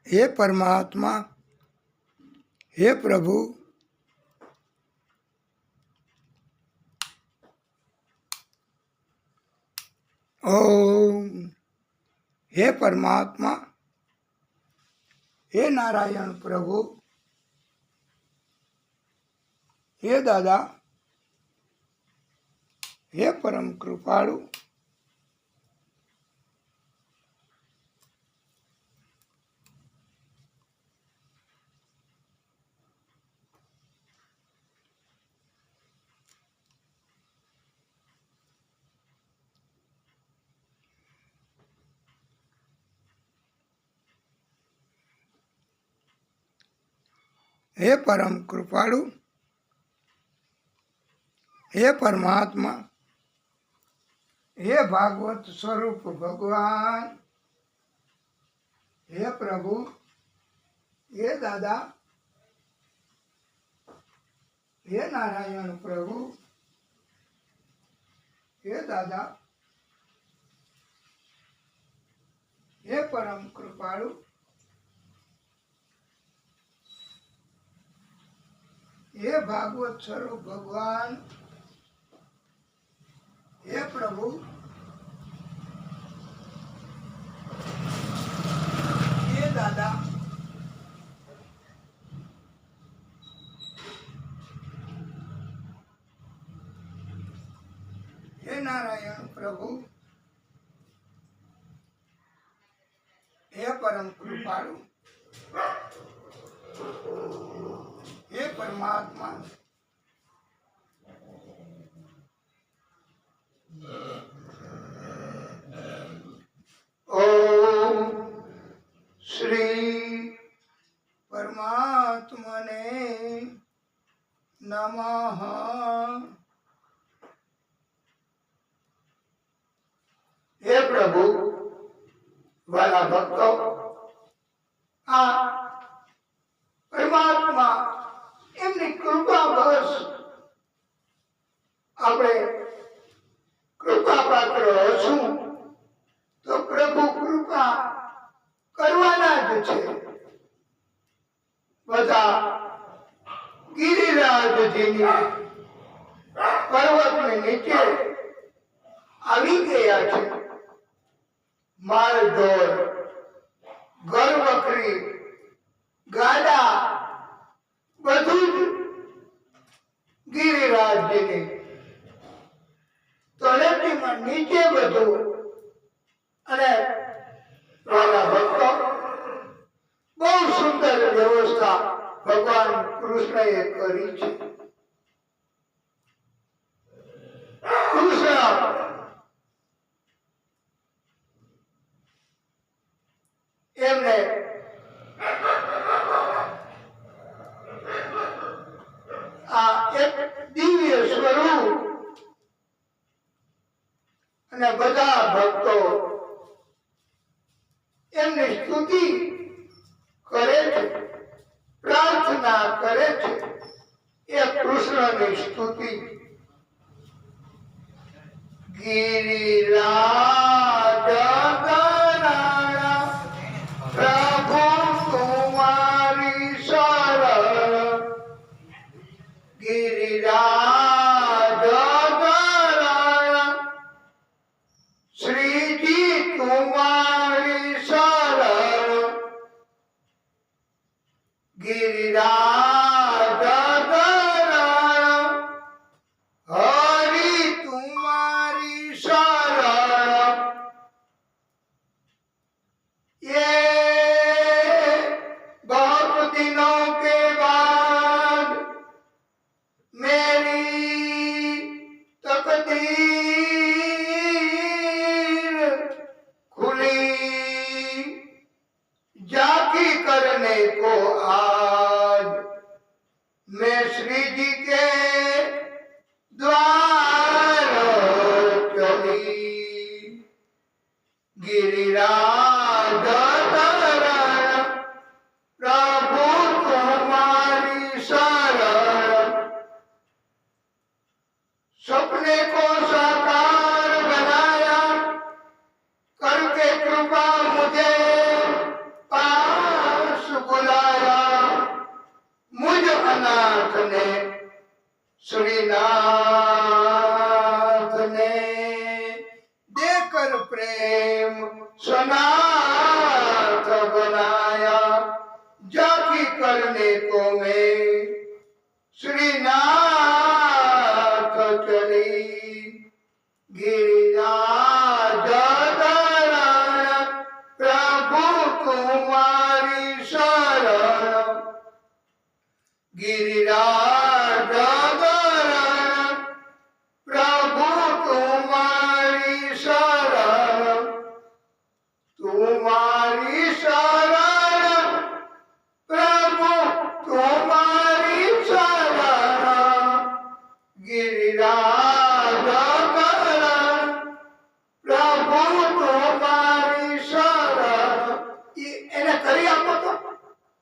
हे परमात्मा, हे प्रभु, ओम। हे परमात्मा, हे नारायण प्रभु, हे दादा, हे परम कृपाळु, हे परम कृपाळु, हे परमात्मा, हे भागवत स्वरूप भगवान, हे प्रभु, हे दादा, हे नारायण प्रभु, हे दादा, हे परम कृपाळु, हे भागवत स्वरूप भगवान, हे प्रभु, हे दादा, हे नारायण प्रभु, हे परम कृपाळु, हे परमात्मा, ओम श्री परमात्मने नमः। हे प्रभु, वाला भक्तो, आ परमात्मा એમની કૃપા બસ આપણે કૃપા પાત્ર હશું તો પ્રભુ કૃપા કરવાના જ છે। બધા ગિરિરાજજીની પર્વતની નીચે આવી ગયા છે। માલ ઢોર, ઘર વખરી, ગાડા બધું જ ગિરિરાજજીની તળેટીમાં નીચે બધું। અને મારા ભક્તો, બહુ સુંદર વ્યવસ્થા ભગવાન કૃષ્ણએ કરી છે। કૃષ્ણ એમને આ એક દિવ્ય સ્વરૂપ અને બધા ભક્તો એમની સ્તુતિ કરે છે, પ્રાર્થના કરે છે। એ કૃષ્ણની સ્તુતિ ગિરિરાજ ગરાણા પ્રભુ તુમારી શરણ गिरिराज गराણા श्रीजी तुम्हारी शरण गिरिराज गराણા हरि तुम्हारी शरण। ये बहुत दिनों के बाद मेरी तकदीर खुली, जाकी करने को आज मैं श्री जी के द्वार चली। गिरिराज गराણા प्रभु तुम्हारी शरण सपने को साकार बनाया करके कृपा मुझे पार करने को मैं श्रीनाथ चली गिरिराज धरण प्रभु तुम्हारी शरण गिरिराज धरण प्रभु तुम्हारी शरण तुम्हारी शरण प्रभु तुम्हारी शरण गिरिराज धरण प्रभु तुम्हारी शरण એને કરી આપો તો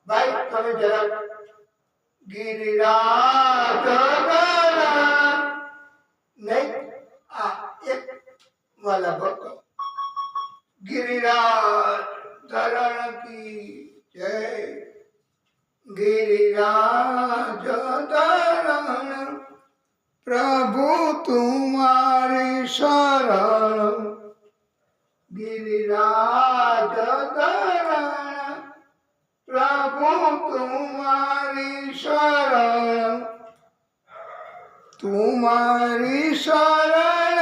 ભાઈ તમે જરા गिरिराज धरण नहीं एक वाला भक्त गिरिराज धरण की जय गिरिराज धरण प्रभु तुम्हारी शरण गिरिराज धरण प्रभु तुम्हारी शरण तुम्हारी शरण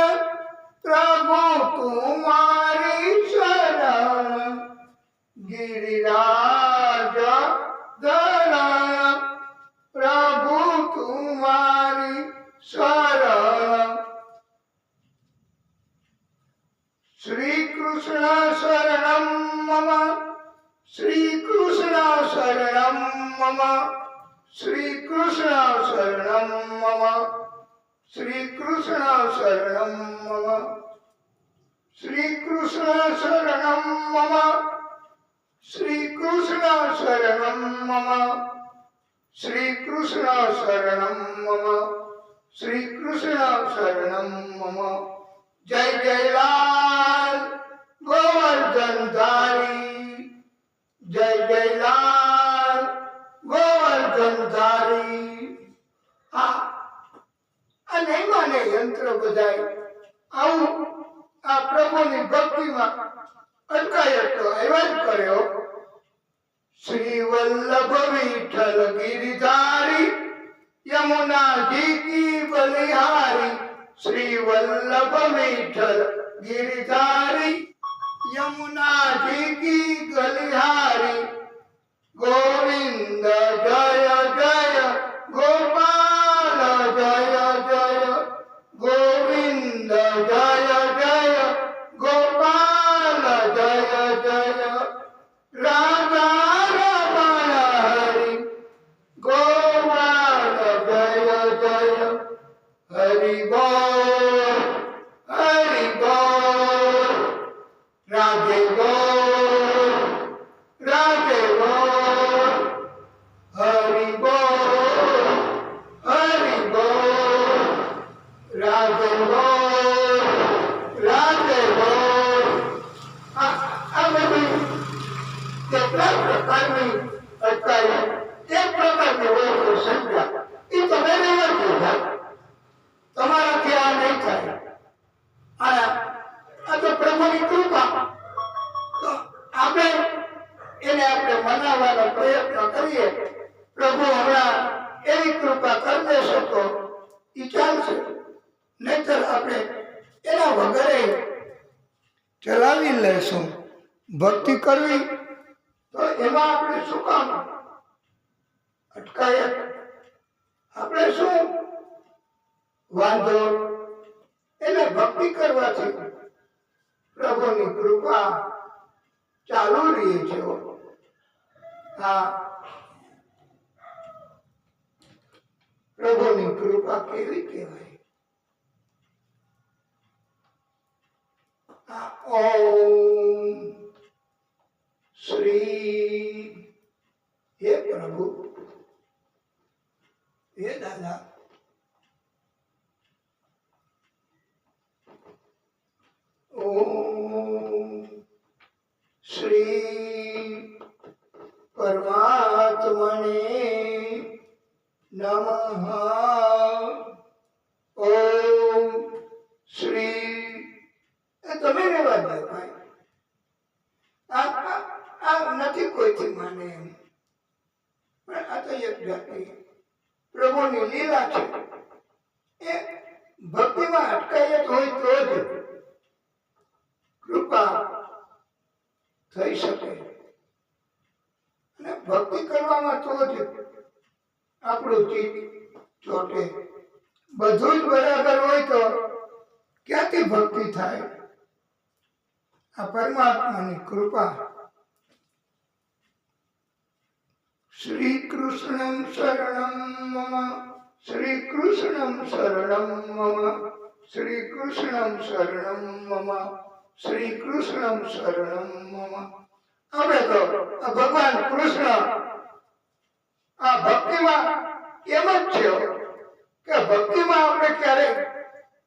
प्रभु तुम्हारी शरण गिरिराज धरण प्रभु तुम्हारी शरण श्री कृष्ण शरणं मम श्री कृष्ण शरणं मम श्री कृष्ण शरणं मम श्री कृष्ण शरणं मम श्री कृष्ण शरणं मम श्री कृष्ण शरणं मम श्री कृष्ण शरणं मम श्री कृष्ण शरणं मम जय जय लाल गोवर्धन धारी जय जय लाल गोवर्धन धारी आ नहीं माने यंत्र बजाय आવું आ प्रभुनी भक्तिમાં અટકાય તો આવ્યા જ કર્યો श्री वल्लभ विठल गिरिधारी यमुना जी की बलिहारी श्री वल्लभ विठल गिरिधारी यमुना जी की गलिहारी गोविंद जय जय गोपाल जय जय गोविंद जय जय गोपाल जय जय राधा रमण हरि गोपाल जय जय हरि बोल हरि बोल राधे बोल राधे बोल हरि बोल हरि बोल राधे बोल राधे बोल आ बધી કેટલા પ્રકારની અટકાય એક પ્રકારની હોય તો સંજ્ઞા એ તમે નહીં કીધા તમારાથી આ નહીં થાય આ તો પ્રભુની કૃપા તો આપણે એને આપણે મનાવવાનો પ્રયત્ન કરીએ પ્રભુ હમણાં એવી કૃપા કરી દેશો તો એ ચાલશે નહીતર આપણે એના વગરે ચલાવી લેશું ભક્તિ કરવી તો એમાં આપણે શું કામ અટકાયત આપણે શું વાંધો એને ભક્તિ કરવાથી પ્રભુની કૃપા ચાલુ રહી છે હા પ્રભુની કૃપા કેવી કહેવાય ओम श्री हे प्रभु हे दादा ओम श्री परमात्मने नमः ओम श्री તમે રહેવા દો ભાઈ આ નથી કોઈથી માને એમ પણ આ તો એક જાતિ પ્રભુની લીલા છે. એ ભક્તિમાં અટકાયત હોય તો જ કૃપા થઈ શકે, અને ભક્તિ કરવામાં તો જ આપણું ચિત્ત ચોટે. બધું જ બરાબર હોય તો ક્યાંથી ભક્તિ થાય? આ પરમાત્માની કૃપા. શ્રી કૃષ્ણં શરણં મમ, શ્રી કૃષ્ણં શરણં મમ, શ્રી કૃષ્ણં શરણં મમ, શ્રી કૃષ્ણં શરણં મમ. આપણે તો આ ભગવાન કૃષ્ણ આ ભક્તિમાં એમ જ છે કે ભક્તિમાં આપણે ક્યારેય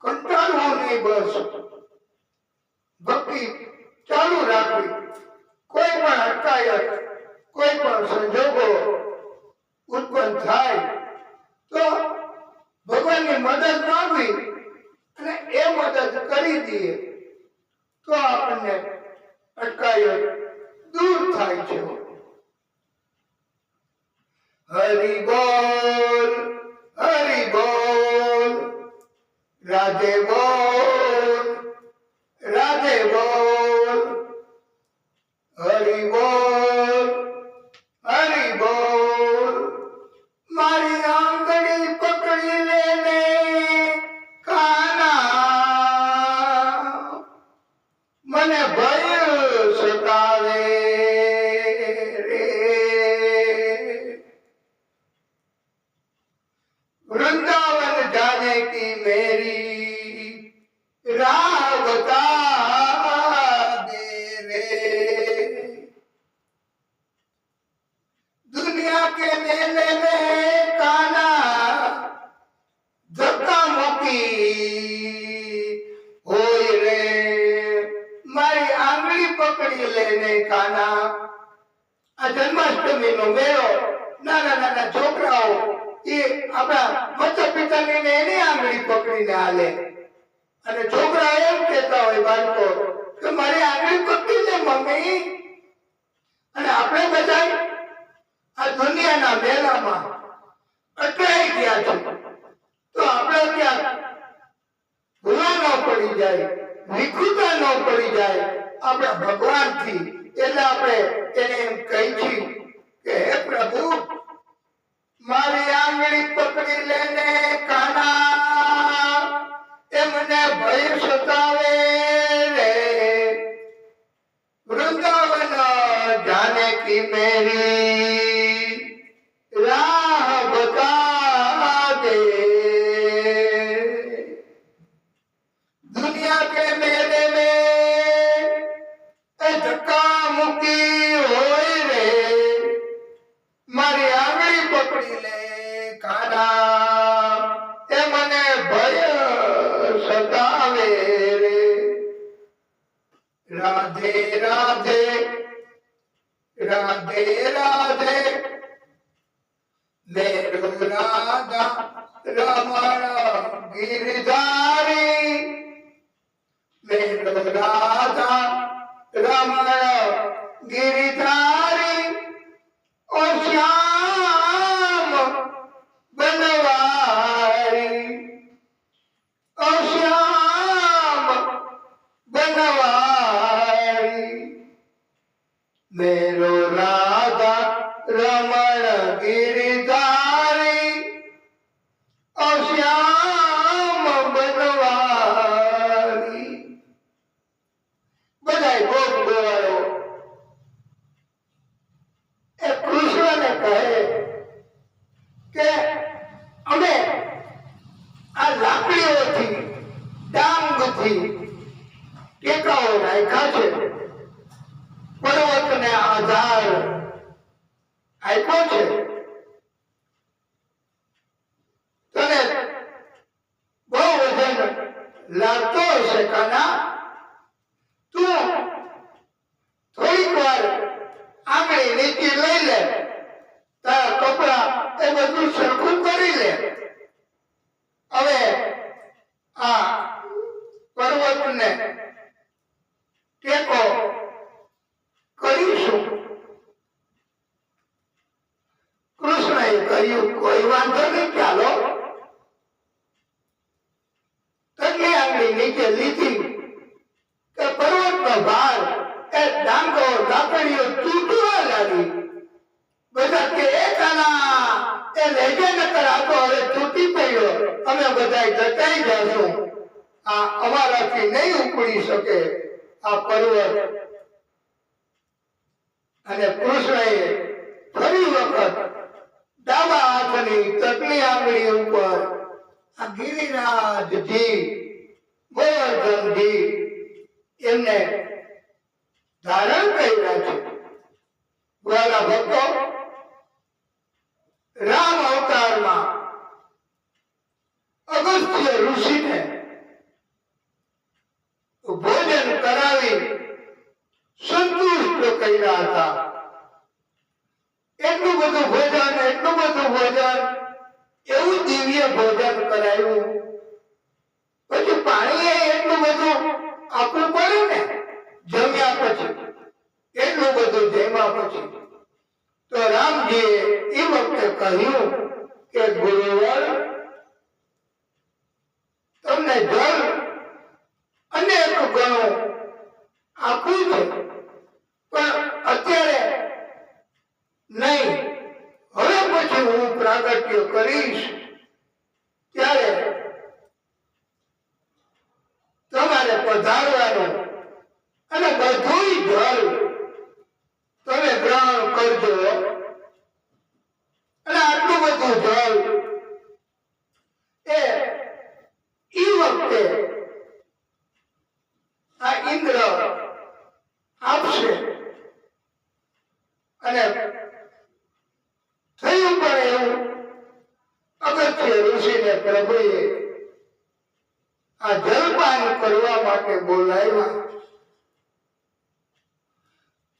કંટાળવું નહીં. બસ ભક્તિ ચાલુ રાખવી. કોઈ પણ અટકાયત, કોઈ પણ સંજોગો ઉત્પન્ન થાય તો ભગવાનની મદદ માંગવી અને એ મદદ કરી દઈએ તો આપણને અટકાયત દૂર થાય છે. હરિ બોલ, હરિ બોલ, રાધે બોલ, રાધે બોલ, હરિ બોલ, હરિ બોલ. મારી આંગળી પકડી લેને કાના, મને ભય સતાવે રે. वृंदावन जाने की मेरी राह बता दे रे. दुनिया के मेले में काना धक्का मुक्की होय रे. मारी आंगળી પકડી લેને કાના. આ જન્માષ્ટમી નો મેળો, નાના નાના છોકરાઓ એ આપણા માતા પિતાની એની આંગળી પકડીને હાલે, અને છોકરા એમ કહેતા હોય બાળકો કે મારી આંગળી પકડી લે મમ્મી. અને આપણે બધા આ દુનિયાના મેળામાં અટવાઈ ગયા છે, તો આપણે ત્યાં ભૂલા ન પડી જાય, વિકૃતા ન પડી જાય આપણા ભગવાનથી. એટલે આપણે એને એમ કહી છીએ કે હે પ્રભુ, મારી આંગળી પકડી લેને કાના, એમને ભય સતાવે રે. વૃંદાવન જાને કી મેરી રાહ બતા દે. दुनिया के मेले में धक्का मुक्की होय रे. मारी आंगળી પકડી લે કાના, એ મને ભય સતાવે રે. રાધે રાધે, રાધે રાધે, મેરો રાધા રમણ ગિરધારી. મેરો રાધા રમણ ગિરધારી, ઓ શ્યામ बनवारी, ओ श्याम बनवारी. मेरो राधा रमण गिरधारी, ओ श्याम बनवारी. बधाई भोग गवायो. ए कृष्ण ने कहे કે અમે આ લાકડીઓથી, ડાંગથી ટેકાઓ રાખ્યા છે, પર્વતને આધાર આપ્યો છે. તને બહુ વજન લાગતો હશે કાના, તું થોડીક વાર આંગળી નીચે લઈ લે, તારા કપડા એ બધું સરખું કરી લે. હવે આ પર્વતને ટેકો કરીશું. કૃષ્ણએ કહ્યું કોઈ વાંધો નહીં, ચાલો. તકલી આંગળી નીચે લીધી કે પર્વતનો ભાર એ ડાંગો લાકડીઓ તૂટવા લાગી. બધા કે એ કાના એ લેજે નકર આ તો હવે તૂટી પડ્યો, અમે બધા દટાઈ જશું, આ અમારાથી નહીં ઉપડી શકે આ પર્વત. અને કૃષ્ણએ ફરી વખત ડાબા હાથની તકલી આંગળી ઉપર આ ગિરિરાજજી ગોવર્ધનજી એમને ધારણ કર્યા છે. વાલા ભક્તો, રામ અવતારમાં અગસ્ત્ય ઋષિને ભોજન કરાવી સંતુષ્ટ કર્યા હતા. એટલું બધું ભોજન, એવું દિવ્ય ભોજન કરાયું. પછી પાણી એટલું બધું આપવું પડે ને જમ્યા પછી, એટલું બધું જમ્યા પછી. તો રામજીએ એ વખતે કહ્યું કે ગુરુવર, તમને જળ અનેક ગણું આપવું છે, પણ અત્યારે નહીં, હવે પછી હું પ્રાગટ્ય કરીશ ત્યારે તમારે પધારવાનું અને બધું જળ તમે ગ્રહણ કરજો. અને આટલું બધું જળ એ વખતે આ ઇન્દ્ર આપશે. અને થયું પણ એવું, અગત્ય ઋષિને પ્રભુએ આ જલપાન કરવા માટે બોલાવ્યા.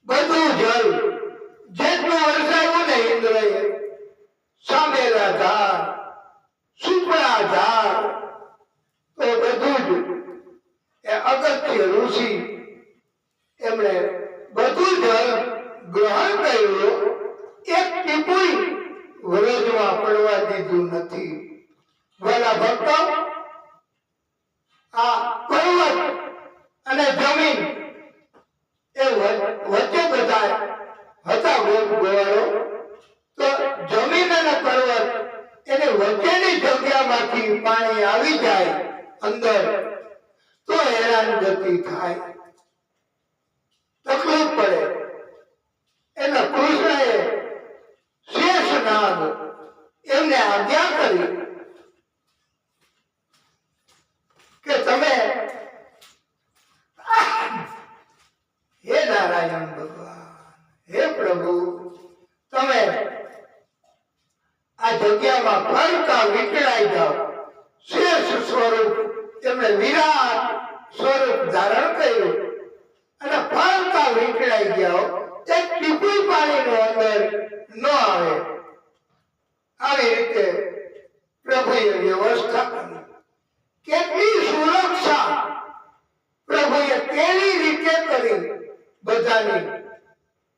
બધું જલ જેટલું વરસાયું ને ઇન્દ્રએ, સામેલા ધાર, સુપડા ધાર, તો બધું જ એ અગત્ય ઋષિ એમણે બધું જલ ગ્રહણ કર્યું. એક ટીપું વ્રજમાં પડવા દીધું નથી. વાલા ભક્તો, આ પર્વત અને જમીન એ વચ્ચે બધા હતા ગોવાળો. તો જમીન અને પર્વત એને વચ્ચેની જગ્યામાંથી પાણી આવી જાય અંદર તો હેરાનગતિ થાય, તકલીફ પડે. એટલે કૃષ્ણએ શેષનાગ એમને આજ્ઞા કરી કે તમે હે નારાયણ ભગવાન, હે પ્રભુ, તમે આ જગ્યામાં ફરતા વિખરાઈ જાઓ. શેષ સ્વરૂપ તેમણે વિરાટ સ્વરૂપ ધારણ કર્યું અને ફરતા વિખરાઈ જાઓ. એક ટીપું પાણીનો અંદર ન આવે. આવી રીતે પ્રભુએ વ્યવસ્થા કરી. કેટલી સુરક્ષા પ્રભુએ કેવી રીતે કરી બધાની.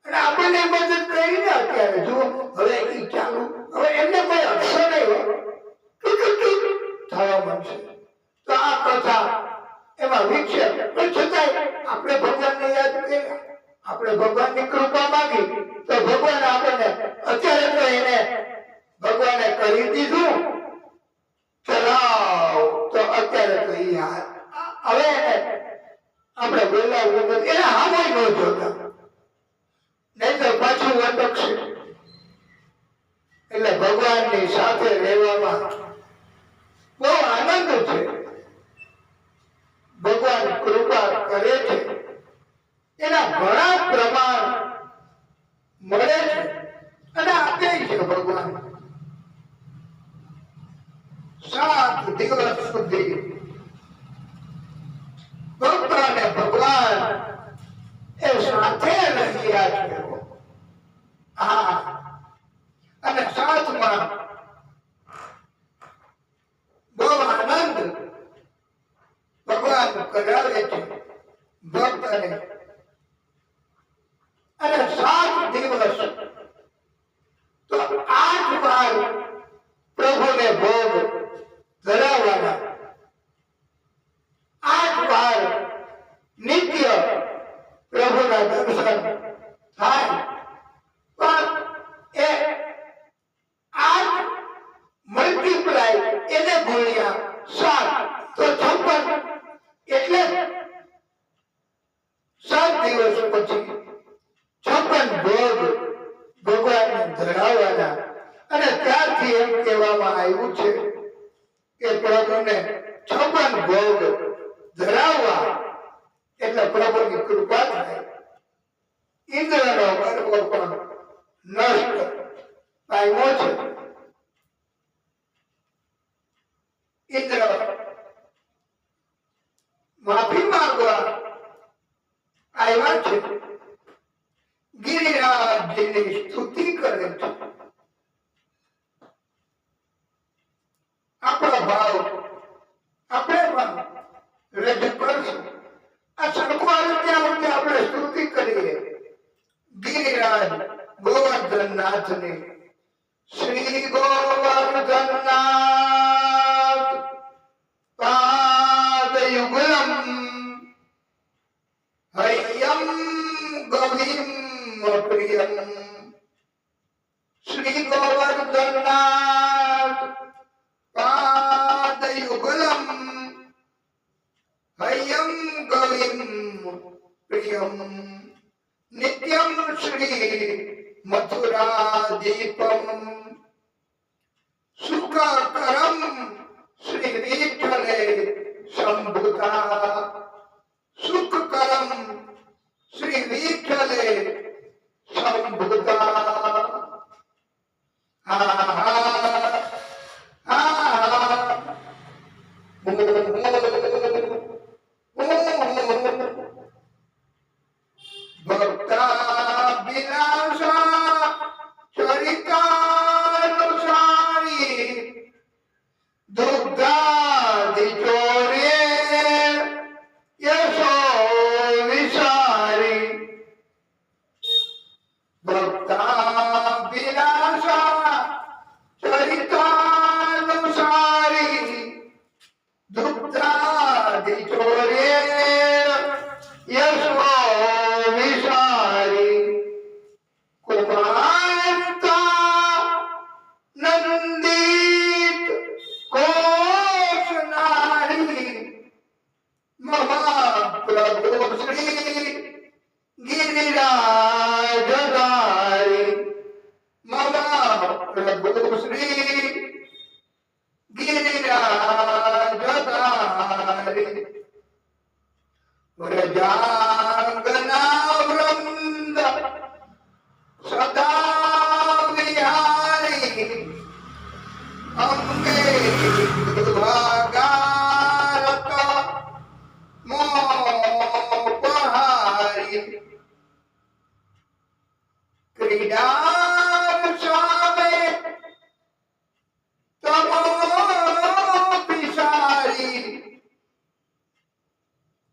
અને આપણને મદદ કરીને અત્યારે જુઓ, હવે એ ચાલુ, હવે એમને કોઈ અક્ષર નહીં થવા માંડશે. તો આ કથા એમાં વિક્ષેપ, પણ છતાંય આપણે ભગવાનને યાદ કર્યા, આપણે ભગવાનની કૃપા માંગી તો ભગવાન આપણને અત્યારે તો એને ભગવાને કરી દીધું. ચલાવ તો અત્યારે તો હવે આપણે બોલાવવું નથી, એને હામય ન જોતા, નહીં તો પાછું અટકશે. એટલે ભગવાનની સાથે રહેવામાં બહુ આનંદ છે. ભગવાન કૃપા કરે છે, એના ઘણા પ્રમાણ મળે છે અને આપે છે ભગવાન. 7 દિવસ સુધી ભક્ત અને ભગવાન એ સાથે રહ્યા છે. હા, અને સાથમાં બહુ આનંદ ભગવાન કરાવે છે ભક્તને. અને 7 દિવસ તો 8 વાર ધરાવવાના. અને ત્યારથી એમ કહેવામાં આવ્યું છે કે પ્રભુને 56 ભોગ ધરાવવા એટલે પ્રભુની કૃપા થાય. ઇન્દ્રનો ગર્વ પણ નષ્ટ પામ્યો છે. ઇન્દ્ર માફી માંગવા આવ્યા છે. ગિરિરાજની સ્તુતિ કરે છે. આપણો ભાવ આપણે પણ રજૂ કરશું. આ સરખું આવે ત્યાં સુધી આપણે સ્તુતિ કરીએ ગિરિરાજ ગોવર્ધનનાથની. શ્રી ગોવર્ધનનાથ પાદયુગલમ હૈયમ ગૌરીમ પ્રિયમ. શ્રી ગોવર્ધનનાથ પાદયુગલમ હૈયમ ગૌરીમ પ્રિયમ. નિત્યમ શ્રી મથુરાદીપમ સુખકરમ શ્રી વિઠ્ઠલે શંભુતા. સુખકરમ શ્રી વિઠ્ઠલે શંભુતા. હા હા હા. ભક્તા વિલાસા ચરિતાનુસારી દુગ્ધાદિ ચોરે યશો વિસારી. ભક્તા વિલાસા ચરિતાનુસારી દુગ્ધાદિ ચોરે યશો વિસારી. કુમારતા નંદિત કોષનારી મહાપ્રભુ શ્રી ગિરિરાજધારી. મહાપ્રભુ શ્રી ગિરિરાજધારી. વ્રજાંગના વૃંદ સદા વિહારી અંગે ભાગારત મોપહારી. ક્રીડા સામે તમો વિસારી.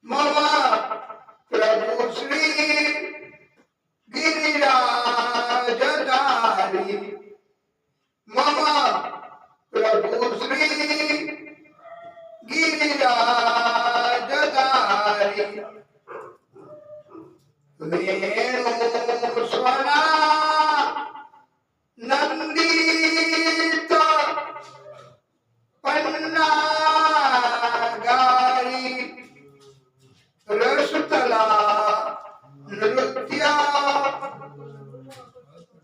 મમ પ્રભુ શ્રી ગિરિરાજધારી. મમ પ્રભુ શ્રી ગિરિરાજધારી. વેણુ સ્વના નંદિત પન્નાગારી. રસતલા નૃત્ય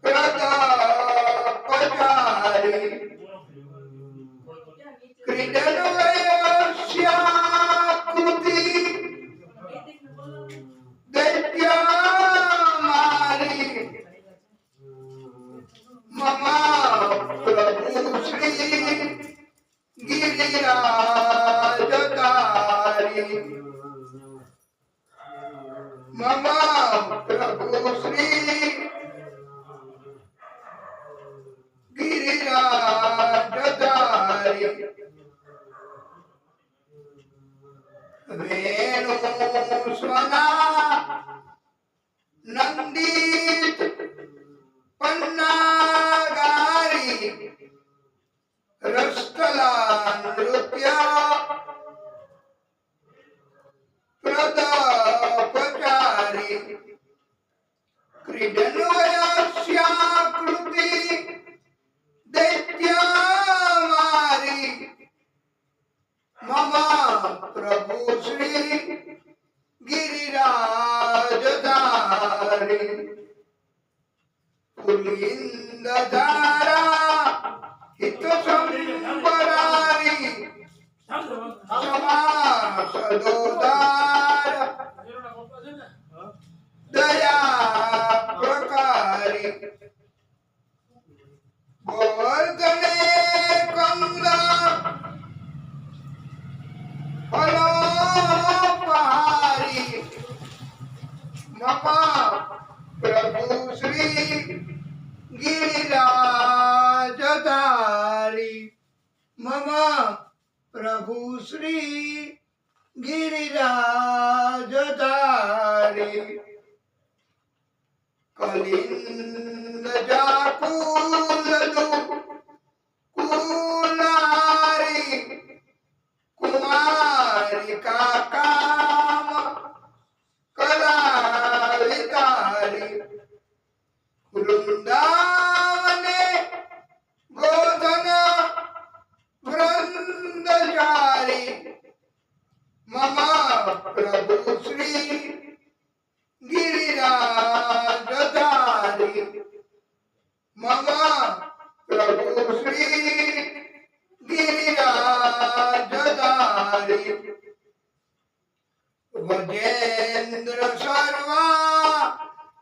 પ્રદપચારી. ક્રીડનવયસ્યાકૃતિ દૈત્યમારી. મમ પ્રભુ શ્રી ગિરિરાજધારી. મમ પ્રભુ શ્રી ગિરિરાજધારી. વેણુ સ્વના નંદિત પન્નાગારી. રસકલા નૃત્ય પ્રદપચારી. ક્રીડનવયસ્યાકૃતિ દૈત્યમારી. મમ પ્રભુ શ્રી ગિરિરાજધારી. પુલિન ધારા હિત સંબરારી સમાસ દોદાર દયા પ્રકારી ગોવર્ધને કંદ ફલોપહારી મમા પ્રભુ શ્રી ગિરિરાજધારી મમા પ્રભુ શ્રી ગિરિરાજધારી કલિંદ જાકુલદુ કુલારી કુમારી કાકામ કલાવિતારી વૃંદાવને ગોધન વૃંદચારી મમા પ્રભુ શ્રી ગિરિરાજધારી મમા પ્રભુ શ્રી ગિરિરાજધારી વજેન્દ્ર સર્વા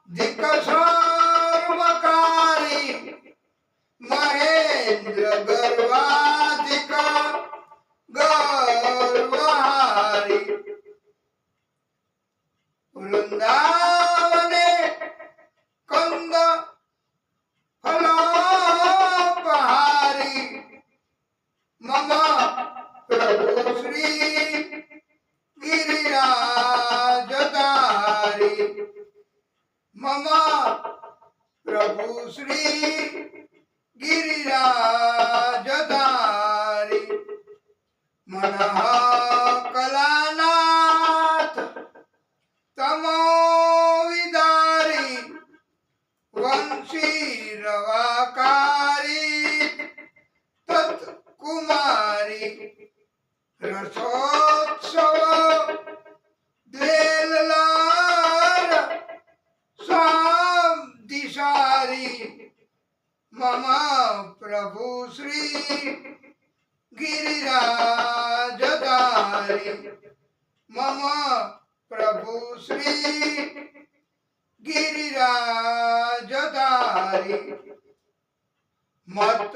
ધિક સર્વકારી મહેન્દ્ર ગર્વાધિક ગર્વહારી વૃંદાવને કંદ ફલોપહારી મમા પ્રભુ શ્રી ગિરિરાજધારી મમા પ્રભુ શ્રી ગિરિરાજધારી મનઃ કલાનાથ તમો વિદારી વંશી રવાકારી તત્કુમારી રસોત્સવ દ્વેલલાર સામદિશારી મમા પ્રભુ શ્રી ગિરિરાજધારી મમા પ્રભુ શ્રી ગિરિરાજધારી મત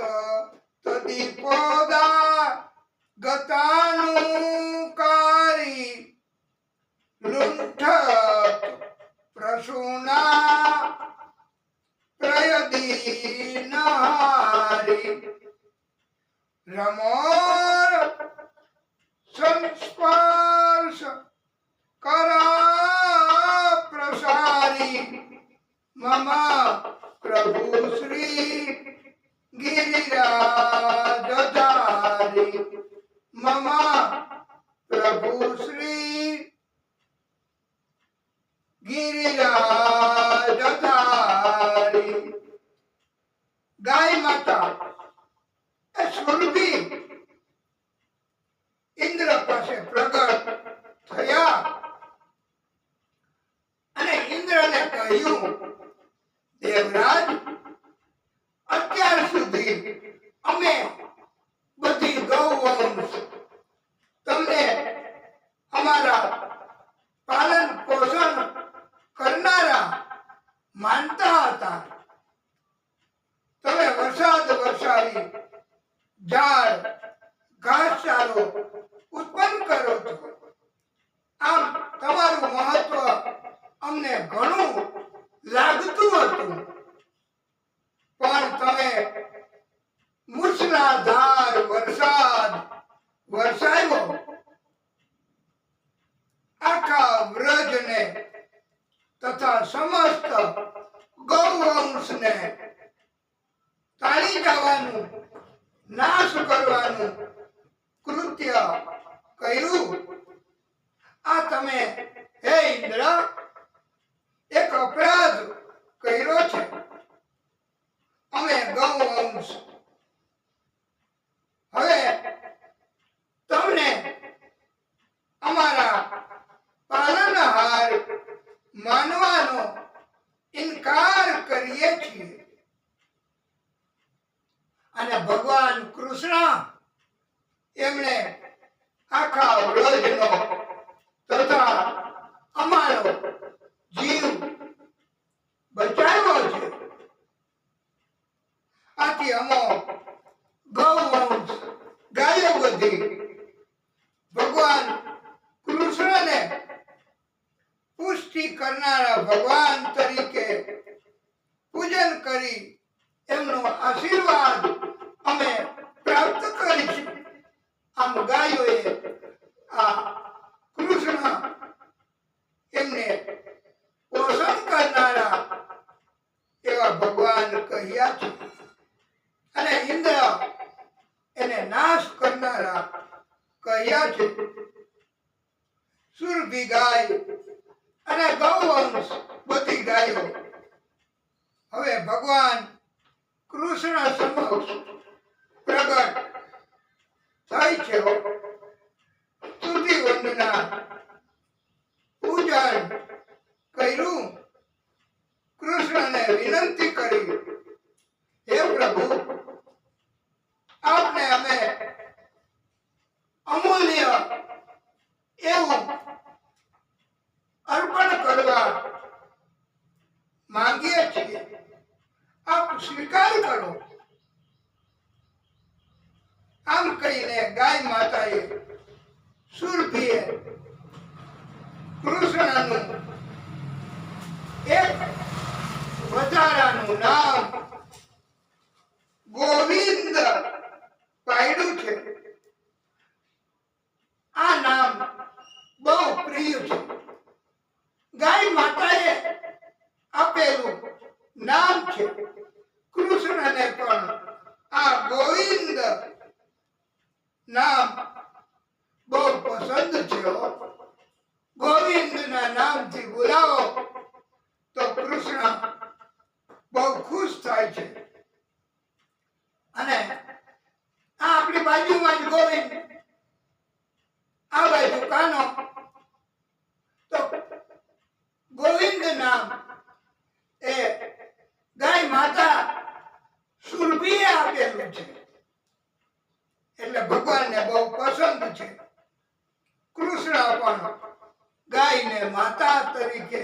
તદીપોદા ગતાનુકારી લુંઠક પ્રસૂના પ્રયદીનહારી રમોર સંસ્પર્શ કરા પ્રસારી મમા પ્રભુ શ્રી ગિરિરાજધારી મમા પ્રભુ શ્રી ગિરિરાજધારી ગાય માતા એ સુરભી ઇન્દ્ર પાસે પ્રગટ થયા અને ઇન્દ્રને કહ્યું, દેવરાજ, અત્યાર સુધી અમે બધી ગૌવંશ તમને અમારા પાલન પોષણ કરનારા માનતા હતા. તમે વરસાદ વરસાવી ઝાડ ઘાસચારો ઉત્પન્ન કરો છો. આમ તમારું મહત્વ અમને ઘણું લાગતું હતું, પણ તમે મૂસલાધાર વરસાદ વરસાવ્યો, આખા વ્રજને તથા સમસ્ત ગૌવંશને તાળી જવાનું, નાશ કરવાનું કૃત્ય કર્યું. આ તમે હે ઇન્દ્ર એક અપરાધ કર્યો છે. અમે ગૌવંશ હવે તમને અમારા પાલનહાર માનવાનો ઇનકાર કરીએ છીએ. અને ભગવાન કૃષ્ણ એમણે આખા વ્રજનો તથા અમારો જીવ બચાવ્યો છે. આથી અમો ગૌવંશ ગાયો બધી ભગવાન કૃષ્ણને પુષ્ટિ કરનારા ભગવાન તરીકે પૂજન કરી એમનો આશીર્વાદ અમે પ્રાપ્ત કરીશું. આમ ગાયોએ આ કૃષ્ણ એમને પોષણ કરનારા એવા ભગવાન કહ્યા છે અને ઇન્દ્ર એને નાશ કરનારા કહ્યા છે. સુરભી ગાય અને ગૌવંશ બધી ગાયો હવે ભગવાન કૃષ્ણ સમક્ષ પ્રગટ થઈ છે. સ્તુતિ વંદના પૂજન કર્યું. કૃષ્ણને વિનંતી કરી, હે પ્રભુ, આપને અમે અમૂલ્ય એવું અર્પણ કરવા માંગીએ છીએ. આપ સ્વીકાર કરો. આમ કહીને ગાય માતાએ સુરભીએ કૃષ્ણનું એક વધારાનું નામ ગોવિંદ પાડ્યું છે. આ નામ બહુ પ્રિય છે. ગાય માતાએ આપેલું નામ છે. કૃષ્ણને પણ આ ગોવિંદ નામ બહુ પસંદ છે. ગોવિંદના નામથી બોલાવો તો કૃષ્ણ બહુ ખુશ થાય છે. અને આ આપણી બાજુમાં જ ગોવિંદ, આ બાજુ કાનો, તો ગોવિંદ નામ એ ગાય માતા સુરભીએ આપેલું છે. એટલે ભગવાનને બહુ પસંદ છે. કૃષ્ણ પણ ગાયને માતા તરીકે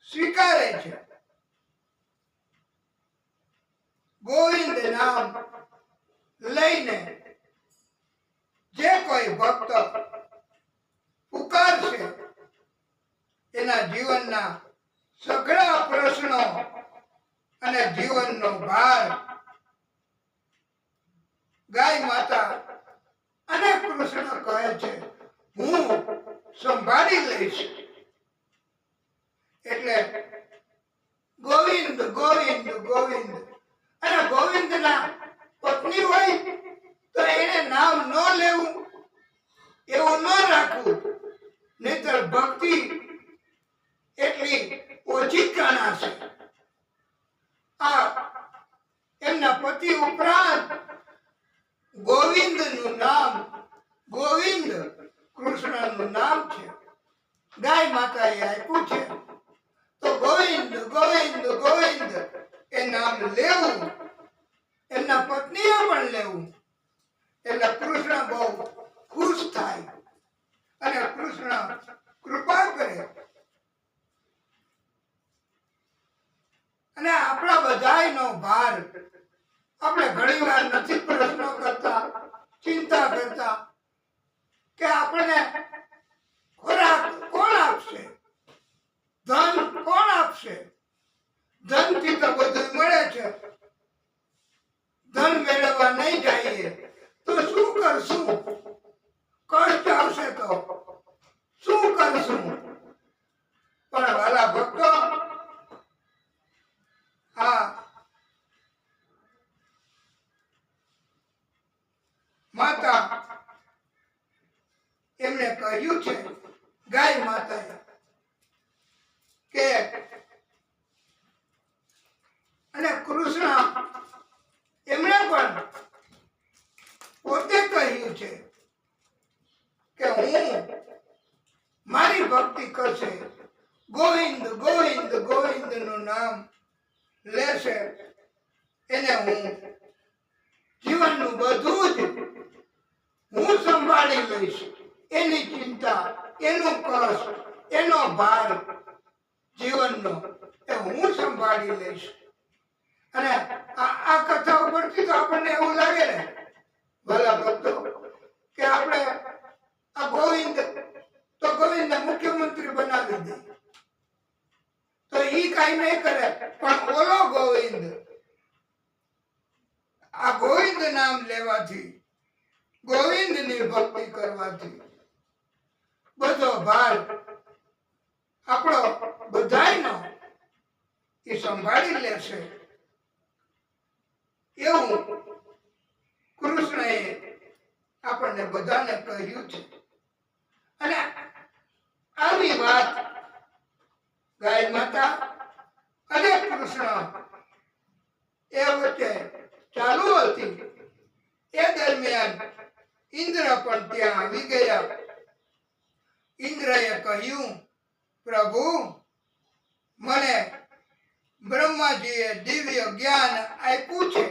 સ્વીકારે છે. ગોવિંદ નામ લઈને જે કોઈ ભક્ત પુકારશે એના જીવનના સઘળા પ્રશ્નો અને જીવનનો ભાર ગાય માતા અને કૃષ્ણ કહે છે હું સંભાળી લઈશ. એટલે ગોવિંદ ગોવિંદ ગોવિંદ. અને ગોવિંદના પત્ની હોય તો એને નામ ન લેવું એવું ન રાખવું, નહીતર ભક્તિ એટલી ઓછી ગણાશે. આ એમના પતિ ઉપરાંત ગોવિંદનું નામ, ગોવિંદ કૃષ્ણનું નામ છે. ગાય માતાએ આપ્યું છે તો ગોવિંદ ગોવિંદ ગોવિંદ એ નામ લેવું, એમના પત્નીએ પણ લેવું. એટલે કૃષ્ણ બહુ ખુશ થાય અને કૃષ્ણ કૃપા કરે. અને આપણા બધાયનો ભાર આપણે ઘણી વાર નથી પ્રશ્નો કરતા, ચિંતા કરતા કે આપણને ખોરાક કોણ આપશે, ધન કોણ આપશે. ધનથી તો બધું મળે છે. ધન મેળવવા નહીં જઈએ તો શું કરશું? કષ્ટ આવશે તો શું કરશું? પણ વાલા ભક્તો, હા, માતા એમને કહ્યું છે, ગાય માતાએ, કે અને કૃષ્ણ એમણે પણ પોતે કહ્યું છે કે હું મારી ભક્તિ કરશે, ગોવિંદ ગોવિંદ ગોવિંદ નું નામ લેશે, એને હું જીવનનું બધું જ હું સંભાળી લઈશ, એની ચિંતા, એનું કષ્ટ, એનો ભાર જીવનનો એ હું સંભાળી લઈશ. અને આ કથા ઉપરથી તો આપણને એવું લાગે ને ભલા ભક્તો કે આપણે આ ગોવિંદને મુખ્યમંત્રી બનાવી દે તો ઈ કઈ નહીં કરે, પણ ઓલો ગોવિંદ, આ ગોવિંદ નામ લેવાથી, ગોવિંદની ભક્તિ કરવાથી બધો ભાર આપણો બધાયનો એ સંભાળી લેશે, એવું કૃષ્ણએ આપણને બધાને કહ્યું છે. અને આવી વાત ગાય માતા અને કૃષ્ણ એ વચ્ચે ચાલુ હતી. એ દરમિયાન ઇન્દ્ર પણ ત્યાં આવી ગયા. ઇન્દ્રએ કહ્યું, પ્રભુ, મને બ્રહ્માજીએ દિવ્ય જ્ઞાન આપ્યું છે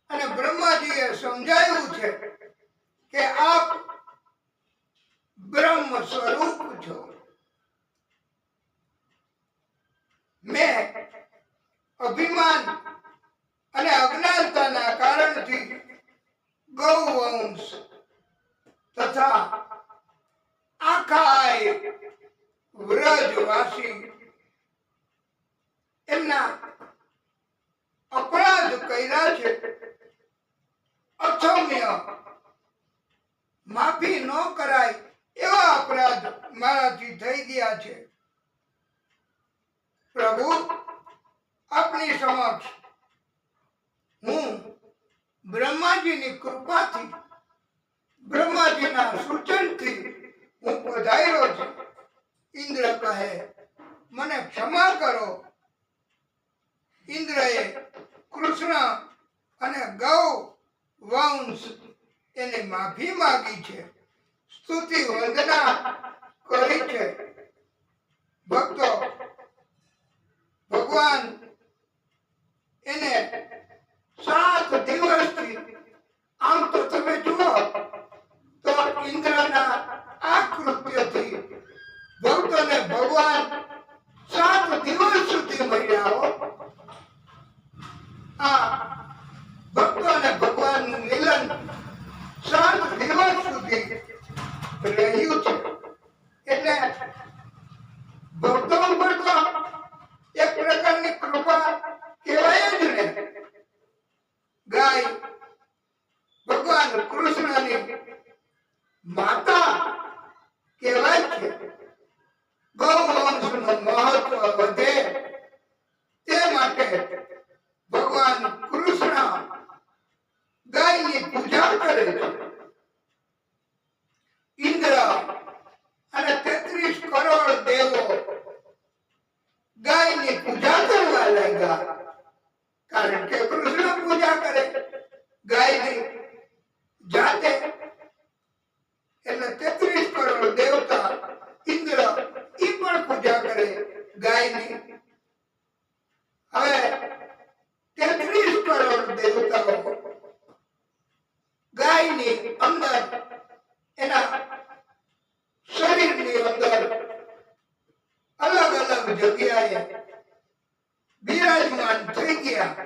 અને બ્રહ્માજીએ સમજાવ્યું છે કે આપ બ્રહ્મ સ્વરૂપ છો. મેં અભિમાન અને અજ્ઞાનતાના કારણથી ગૌવંશ તથા આખા વ્રજવાસી એમના અપરાધ કર્યા છે. અક્ષમ્ય, માફી ન કરાય એવા અપરાધ મારાથી થઈ ગયા છે. પ્રભુ, આપની સમક્ષ હું બ્રહ્માજીની કૃપાથી, બ્રહ્માજીના સૂચનથી હું પધાર્યો છું. ઇન્દ્ર કહે, મને ક્ષમા કરો. ઇન્દ્રએ કૃષ્ણ અને ગૌ વંશ એને માફી માંગી છે, સ્તુતિ વંદના કરી છે. ભક્તો, ભગવાન એને 7 દિવસથી, આમ તો તમે જુઓ તો ઇન્દ્રના આ કૃત્યથી ભક્તોને ભગવાન 7 દિવસ સુધી મળ્યા હો. આ ભક્તોને ભગવાનનું મિલન 7 દિવસ સુધી રહ્યું છે. એટલે ભક્તો ઉપર તો એક પ્રકારની કૃપા કહેવાય જ ને. ગાય ભગવાન કૃષ્ણની માતા કહેવાય છે. ગૌવંશનું મહત્વ વધે તે માટે ભગવાન કૃષ્ણ ગાયની પૂજા કરે છે. ઇન્દ્ર અને 33 કરોડ દેવો ગાયની પૂજા કરવા લાગ્યા, કારણ કે કૃષ્ણ પૂજા કરે ગાયની જાતે. એટલે 33 કરોડ દેવતા ઇન્દ્ર ઈ પણ પૂજા કરે ગાયની. હવે 33 કરોડ દેવતાઓ ગાયની અંદર, એના શરીરની અંદર અલગ અલગ જગ્યાએ બિરાજમાન થઈ ગયા.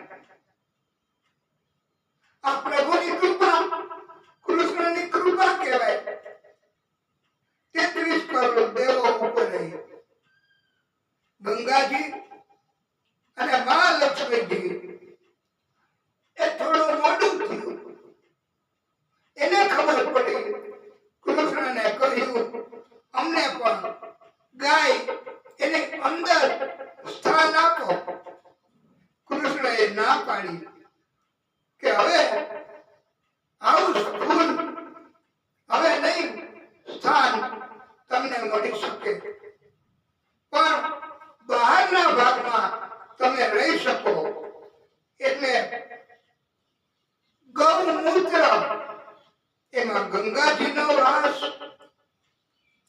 આ પ્રભુની કૃપા, કૃષ્ણની કૃપા કહેવાય. 33 કરોડ દેવો ઉપર રહી. ગંગાજી અને મહાલક્ષ્મીજી એ થોડું મોડું થયું. એને ખબર પડી. કૃષ્ણને કહ્યું, અમને પણ ગાય એને અંદર સ્થાન આપો. કૃષ્ણએ ના પાડી કે હવે આવું સ્થૂળ હવે નહીં સ્થાન તમને મળી શકે, પણ બહારના ભાગમાં તમે રહી શકો. એટલે ગૌમૂત્ર, એમાં ગંગાજીનો વાસ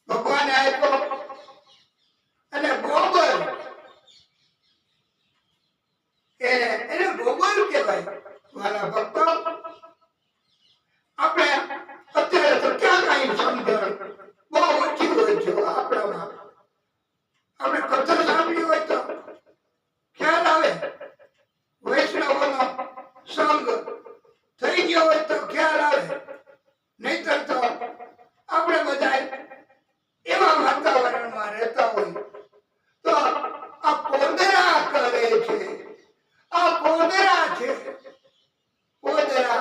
ભગવાને આપ્યો, અને ગોબર એને ગોબર કહેવાય. વાલા ભક્તો, સત્સંગ થઈ ગયો હોય તો ખ્યાલ આવે, નહીતર તો આપણે બધા એવા વાતાવરણમાં રહેતા હોય તો આ પોદરા કરે છે, આ પોદરા છે, પોદરા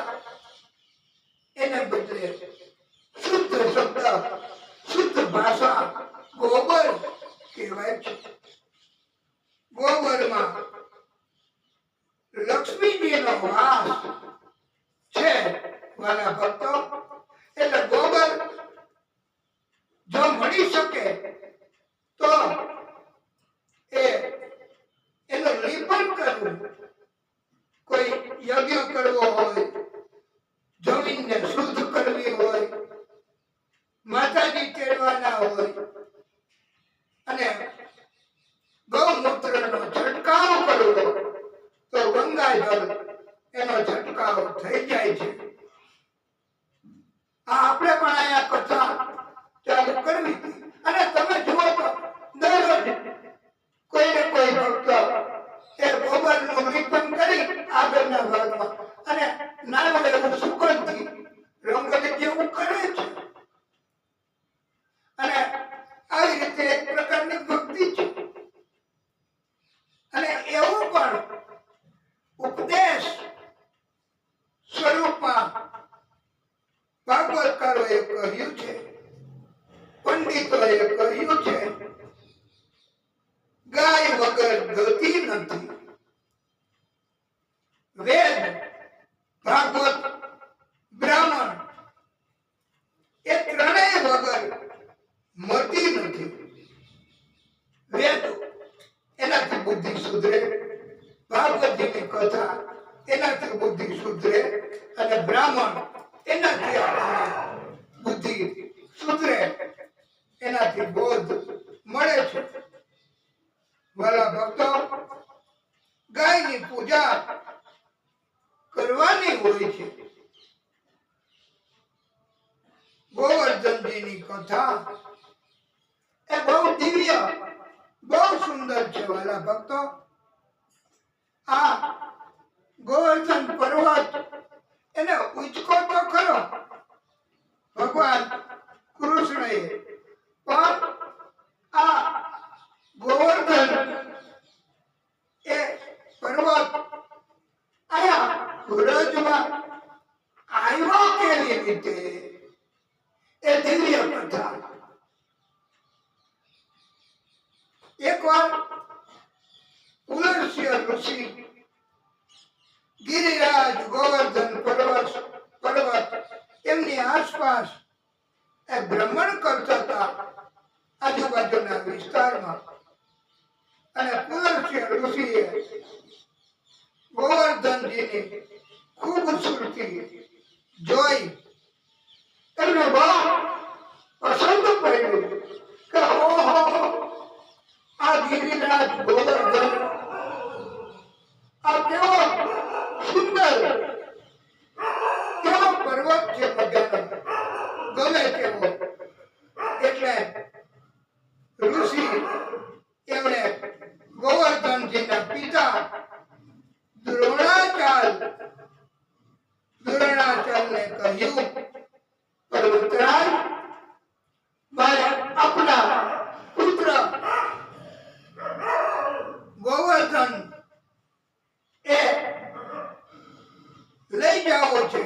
એને બદલે શુદ્ધ શબ્દ, શુદ્ધ ભાષા ગોબર કહેવાય છે. ગોબરમાં લક્ષ્મીજીનો વાસ છે વાલા ભક્તો. એટલે ગોબર જો મળી શકે તો એનું લીપન કરવું, કોઈ યજ્ઞ કરવો હોય, જમીનને શુદ્ધ કરવી હોય, માતાજી તેડવાના હોય અને ગૌમૂત્રનો છંટકાવ કરવો તો ગંગાજળ એનો છંટકાવ થઈ જાય છે. આપણે પણ અહીંયા કથા ચાલુ કરવી અને તમે જુઓ તો દરરોજ કોઈ ને કોઈ ભક્ત એ ગોબરનું લીપન કરી આગળના ભાગમાં અને નાનું એવું સુગંધથી રંગોળી જેવું કરે છે. અને આવી રીતે એક પ્રકારની ભક્તિ છે. અને એવું પણ ઉપદેશ સ્વરૂપમાં ભાગવતકારોએ કહ્યું છે, પંડિતોએ કહ્યું છે, ગાય વગર ગતિ નથી. વેદ, ભાગવત, બ્રાહ્મણ એ ત્રણેય વગર મતી નથી. વેદ એનાથી બુદ્ધિ સુધરે, ભાગવતજીની કથા એનાથી બુદ્ધિ સુધરે અને બ્રાહ્મણ એનાથી આપણને બુદ્ધિ સુધરે, એનાથી બોધ મળે છે. વાલા ભક્તો, ગાયની પૂજા કરવાની હોય છે. ગોવર્ધનજીની કથા એ બહુ દિવ્ય, બહુ સુંદર છે. વાલા ભક્તો, આ ગોવર્ધન પર્વત એને ઉચકો તો ખરો ભગવાન કૃષ્ણએ, પણ આ ગોવર્ધન એ પર્વત આયા વ્રજમાં આવ્યો કેવી રીતે, એ દિવ્ય કથા. એકવાર પુલસ્ત્ય ઋષિ ગિરિરાજ ગોવર્ધન પર્વત એમની આસપાસ એ ભ્રમણ કરતા હતા આજુબાજુના વિસ્તારમાં. અને પુલસ્ત્ય ઋષિએ ગોવર્ધનજીની ખૂબસૂરતી જોઈ એમને બહુ પસંદ પડ્યું કે ઓહો, આ ગિરિરાજ ગોવર્ધન આ કેવો સુંદર, કેવો પર્વત છે, મજાનો, ગમે તેવો. એટલે ઋષિ એમણે ગોવર્ધનજીના પિતા દ્રોણાચાર્યને કહ્યું, પર્વતરાજ, મારે આપના પુત્ર ગોવર્ધન એ લઈ જાવો છે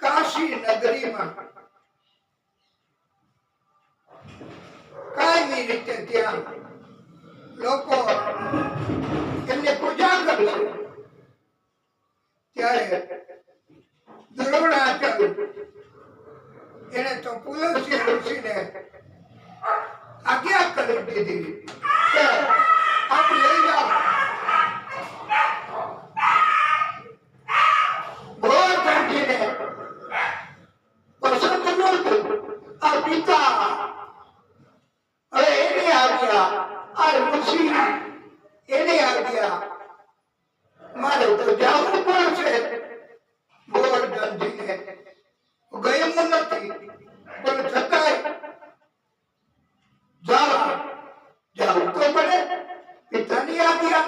કાશી નગરીમાં. કાયમી રીતે ત્યાં લોકો એમને પૂજા કરશે. ત્યારે દ્રોણાચાર્ય એને તો પુલસ્ત્ય ઋષિને આજ્ઞા કરી દીધી કે આપ લઈ જાઓ. ગોવર્ધનજીને પસંદ નહોતું આ પિતા. હવે એની આજ્ઞા, આ ઋષિ એની આજ્ઞા, મારે તો જવું પડશે. ગોવર્ધનજીને ગયું નથી, પણ છતાંય જવું તો પડે, પિતાની આજ્ઞા.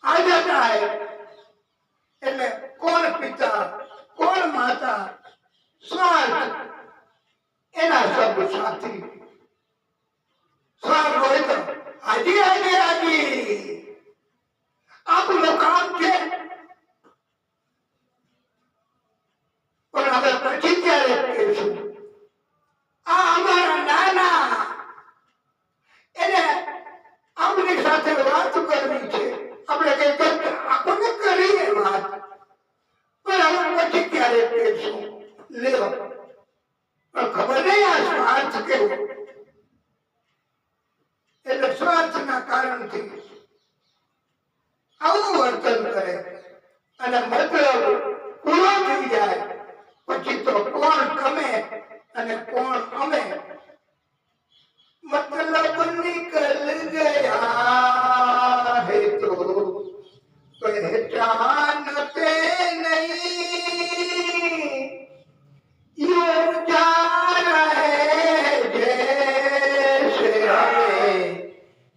आ जाता है એટલે કોણ પિતા કોણ માતા સ્વાર્થ એના સબ સાથી સ્વાર્થ હોય તો હાજી હાજી હાજી આપણું કામ છે પણ હવે પછી ક્યારે કહીશું આ અમારા નાના એને આપણી સાથે વાત કરવી છે આપણે કઈ આપણને કરીએ વાત પણ હવે પછી ક્યારે કહીશું લેવો પણ ખબર નહીં આ સ્વાર્થ કેવું એટલે સ્વાર્થના કારણથી આવું વર્તન કરે અને મતલબ પૂરો થઈ જાય પછી તો કોણ ગમે અને કોણ અમે मतलब निकल गया है तो पहचानते नहीं यूं जा रहे जैसे हमें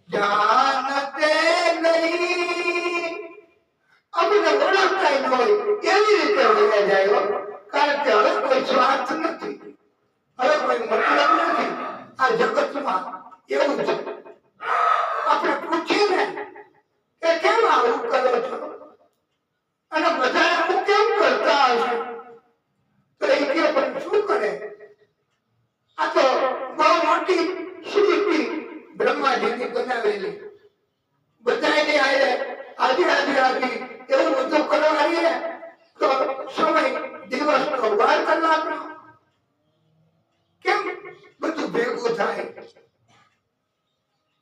जानते नहीं अपने ओळखता ન હોય એવી રીતે વળ્યા જાય કારણ કે હવે કોઈ સ્વાર્થ નથી હવે કોઈ મતલબ નથી આ જગતમાં એવું છે આપણે પૂછીએ ને કે કેમ આવું કરો છો અને બધા આવું કેમ કરતા હશે તો એ કે પણ શું કરે આ તો બહુ મોટી સૃષ્ટિ બ્રહ્માજીની બનાવેલી બધાને આજે આજે એવું બધું કરવાઈએ તો સમય દિવસનો 12 કલાકનો કેમ બધું ભેગું થાય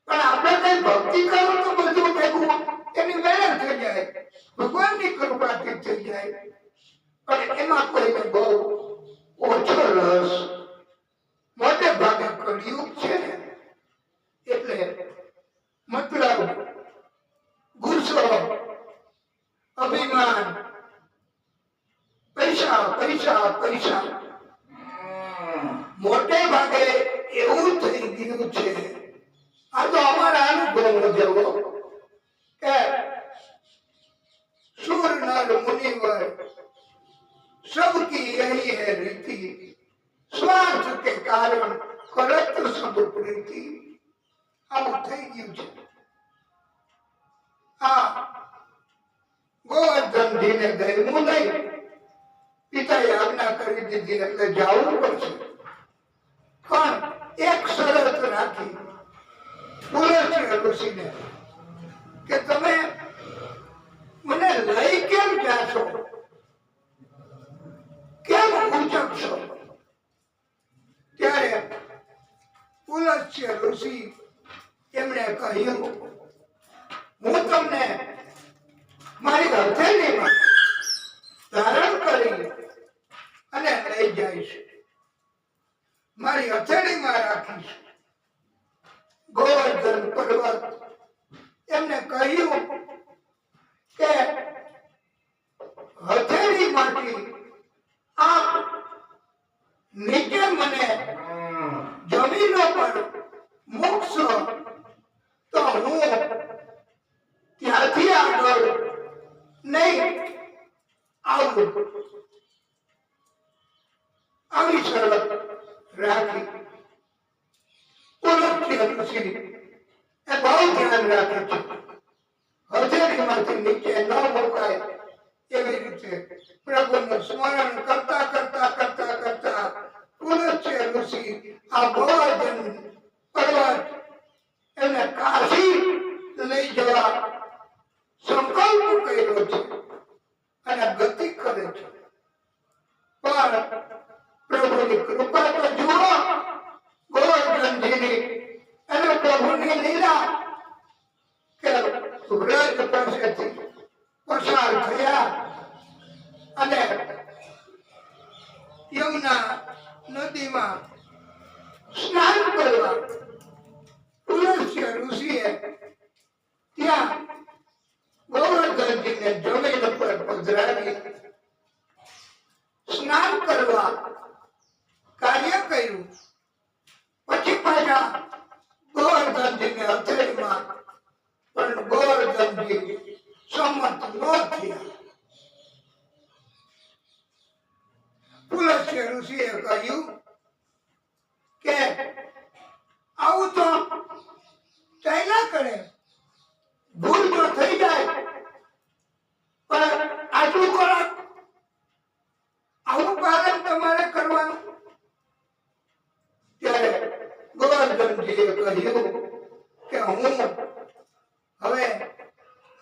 પણ આપણે કઈ ભક્તિ કરો તો બધું ભેગું એની વેળે થઈ જાય ભગવાનની કૃપાથી થઈ જાય પણ એમાં કોઈને બહુ ઓછો રસ મોટે ભાગે કળિયુગ છે ને એટલે મતલબ ગુસ્સો અભિમાન પૈસા પૈસા પૈસા મોટે ભાગે એવું થઈ ગયું છે આ તો અમારા અનુભવ મુજબ કે સુર નર મુનિવર सबकी यही है रीति स्वार्थ के कारण करत सब प्रीति આવું થઈ ગયું છે આ ગોવર્ધનજીને ગયું નહીં પિતાએ આજ્ઞા કરી દીધી એટલે જવું પડશે પણ એક શરત રાખી પુલસ્ત્ય ઋષિને કે તમે મને લઈ કેમ જાશો કેમ ઉચકશો ત્યારે પુલસ્ત્ય ઋષિ એમણે કહ્યું હું તમને મારી હથેળીમાં ધારણ કરી અને લઈ જઈશ મારી હથેળીમાં રાખીશ ગોવર્ધન પર્વત એમને કહ્યું કે હથેળીમાંથી આપ નીચે મને જમીનો પર મૂકશો તો હું ત્યાંથી આગળ નહીં આવું આવી શરત રાખી પુલસ્ત્ય ઋષિ એ બહુ ધ્યાન રાખે છે હથેળીમાંથી નીચે ન મુકાય એવી રીતે પ્રભુનું સ્મરણ કરતા કરતા કરતા કરતા પુલસ્ત્ય ઋષિ આ ગોવર્ધન પર્વત એને કાશી લઈ જવા સંકલ્પ કર્યો છે અને ગતિ કરે છે પણ પ્રભુની કૃપા તો જુઓ ગોવર્ધનજીની અને પ્રભુની લીલા કે વ્રજ પાસેથી પસાર થયા અને યમુના નદીમાં સ્નાન કરવા પુલસ્ત્ય ઋષિએ ત્યાં ગોવર્ધનજીને જમીન પર પધરાવી સ્નાન કરવા કાર્ય કર્યું પછી પાછા ગોવર્ધનજીને હથેળીમાં પણ ગોવર્ધનજી સંમત ન થયા. પુલસ્ત્ય ઋષિએ કહ્યું કે આવું તો ચાલ્યા કરે, ભૂલ તો થઈ જાય, પણ આટલું ખોરાક આવું પાલન તમારે કરવાનું. ત્યારે ગોવર્ધનજીએ કહ્યું કે હું હવે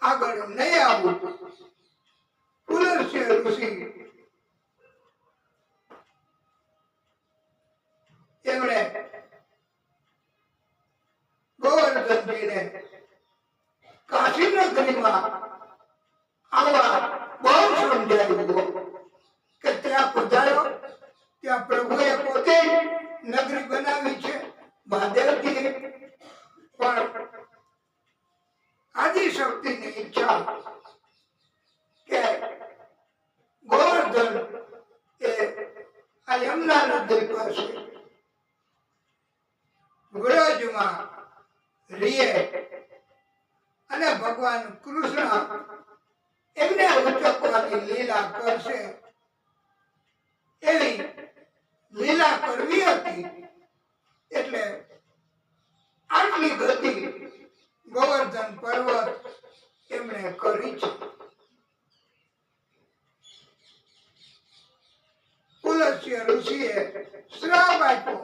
આગળ નહીં આવું. પુલસ્ત્ય ઋષિ એમણે ગોવર્ધનજીને કાશી નગરીમાં આવવા બહુ સમજાવ્યું કે ત્યાં પધારો, ત્યાં પ્રભુએ પોતે નગરી બનાવી છે મહાદેવજી, પણ આદિશક્તિની ઈચ્છા કે ગોવર્ધન એ આ યમુના નદી પાસે વ્રજમાં રીએ અને ભગવાન કૃષ્ણ એમને ઉચકવાની લીલા કરશે એવી લીલા કરવી હતી. એટલે આટલી ગતિ ગોવર્ધન પર્વત એમણે કરી છે. પુલસ્ત્ય ઋષિએ શ્રાપ આપ્યો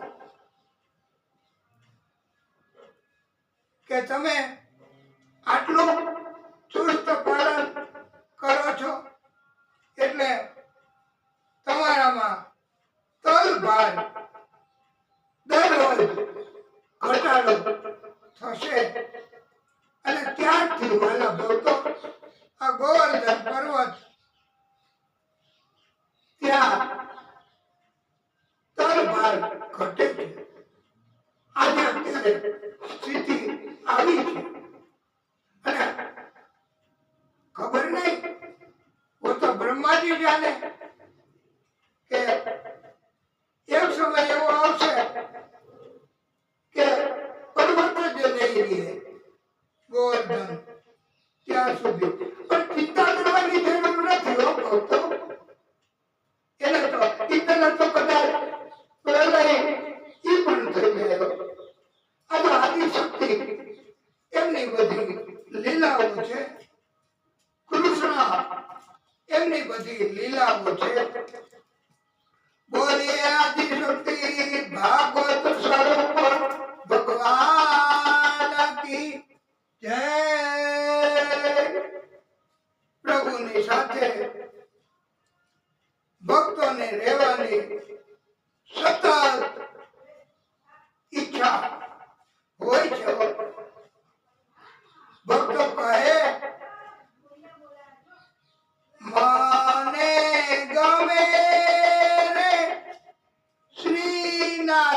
કે તમે આટલું ચુસ્ત પાલન કરો છો એટલે તમારામાં તલભાર દરરોજ ઘટાડો થશે. અને ત્યારથી વાલા ભક્તો આ ગોવર્ધન પર્વત ત્યાં તલભાર ઘટે છે. આજે અત્યારે સ્થિતિ આવી છે અને ખબર નહીં, वो तो ब्रह्मा जी जाने કે એક સમય એવો આવશે કે પર્વત જ નહીં રહે ગોવર્ધન ત્યાં સુધી. પણ ચિંતા કરવાની જરૂર નથી હો ભક્તો. એને તો ઇતના તો કદાચ પ્રલય ઈ પણ થઈ ગયો. આ તો આદિશક્તિ એમની બધી લીલાઓ છે, કૃષ્ણ એમની બધી લીલાઓ છે. બોલીએ આદિશક્તિ ભાગવત સ્વરૂપ ભગવાન કી જય. પ્રભુની સાથે ભક્તોને રહેવાની સતત ઈચ્છા હોય છે. ભક્તો કહે મને ગમે રે શ્રીનાથજીના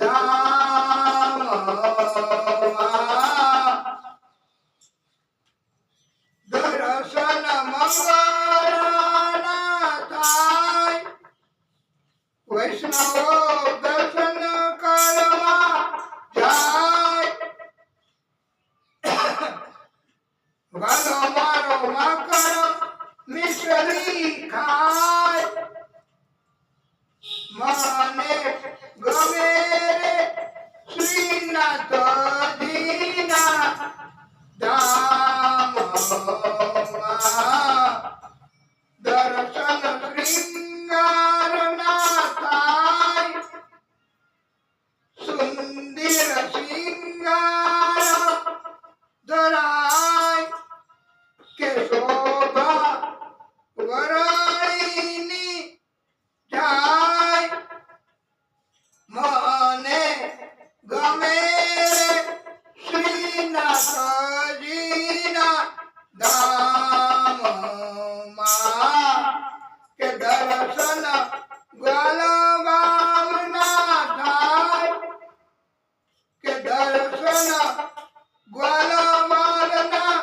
ધામમાં દર્શન મંગળના થાય, વૈષ્ણવો દર્શન કરવા જાય. વાલો મારો માખણ મિશ્રી ખાય, મને ગમે રે શ્રીનાથજીના ધામમાં દર્શન શ્રીંગારના થાય, સુંદર શ્રીંગાર ધરાય કે શોભા વરાળીની જાય. મને ગમે શ્રીનાથજીના ધામમાં કે દર્શન ગ્વાલબાલના થાય, કે દર્શન ગ્વાલબાલના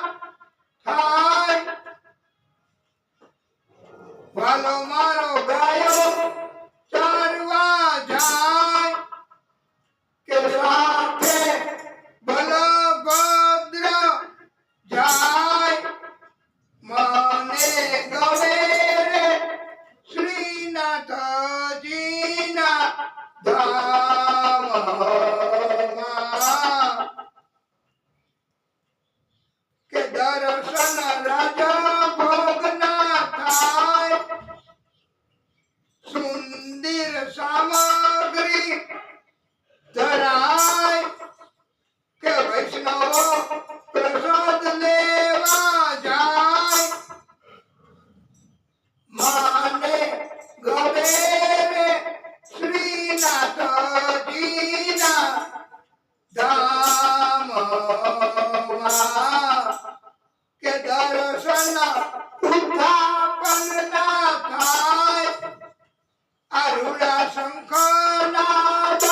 થાય. વાલો મારો ગાયો ચારવા જાય, કે સાથે બલભદ્ર દર્શન રાજા ભોગના થાય સુંદર સામગ્રી ધરાય કે વૈષ્ણવ પ્રસાદ લેવા જાય માને ગમે રે શ્રીનાથજીના ધામમાં કે દર્શન ઉત્થાપન ના થાય અરુણા શંખનાદ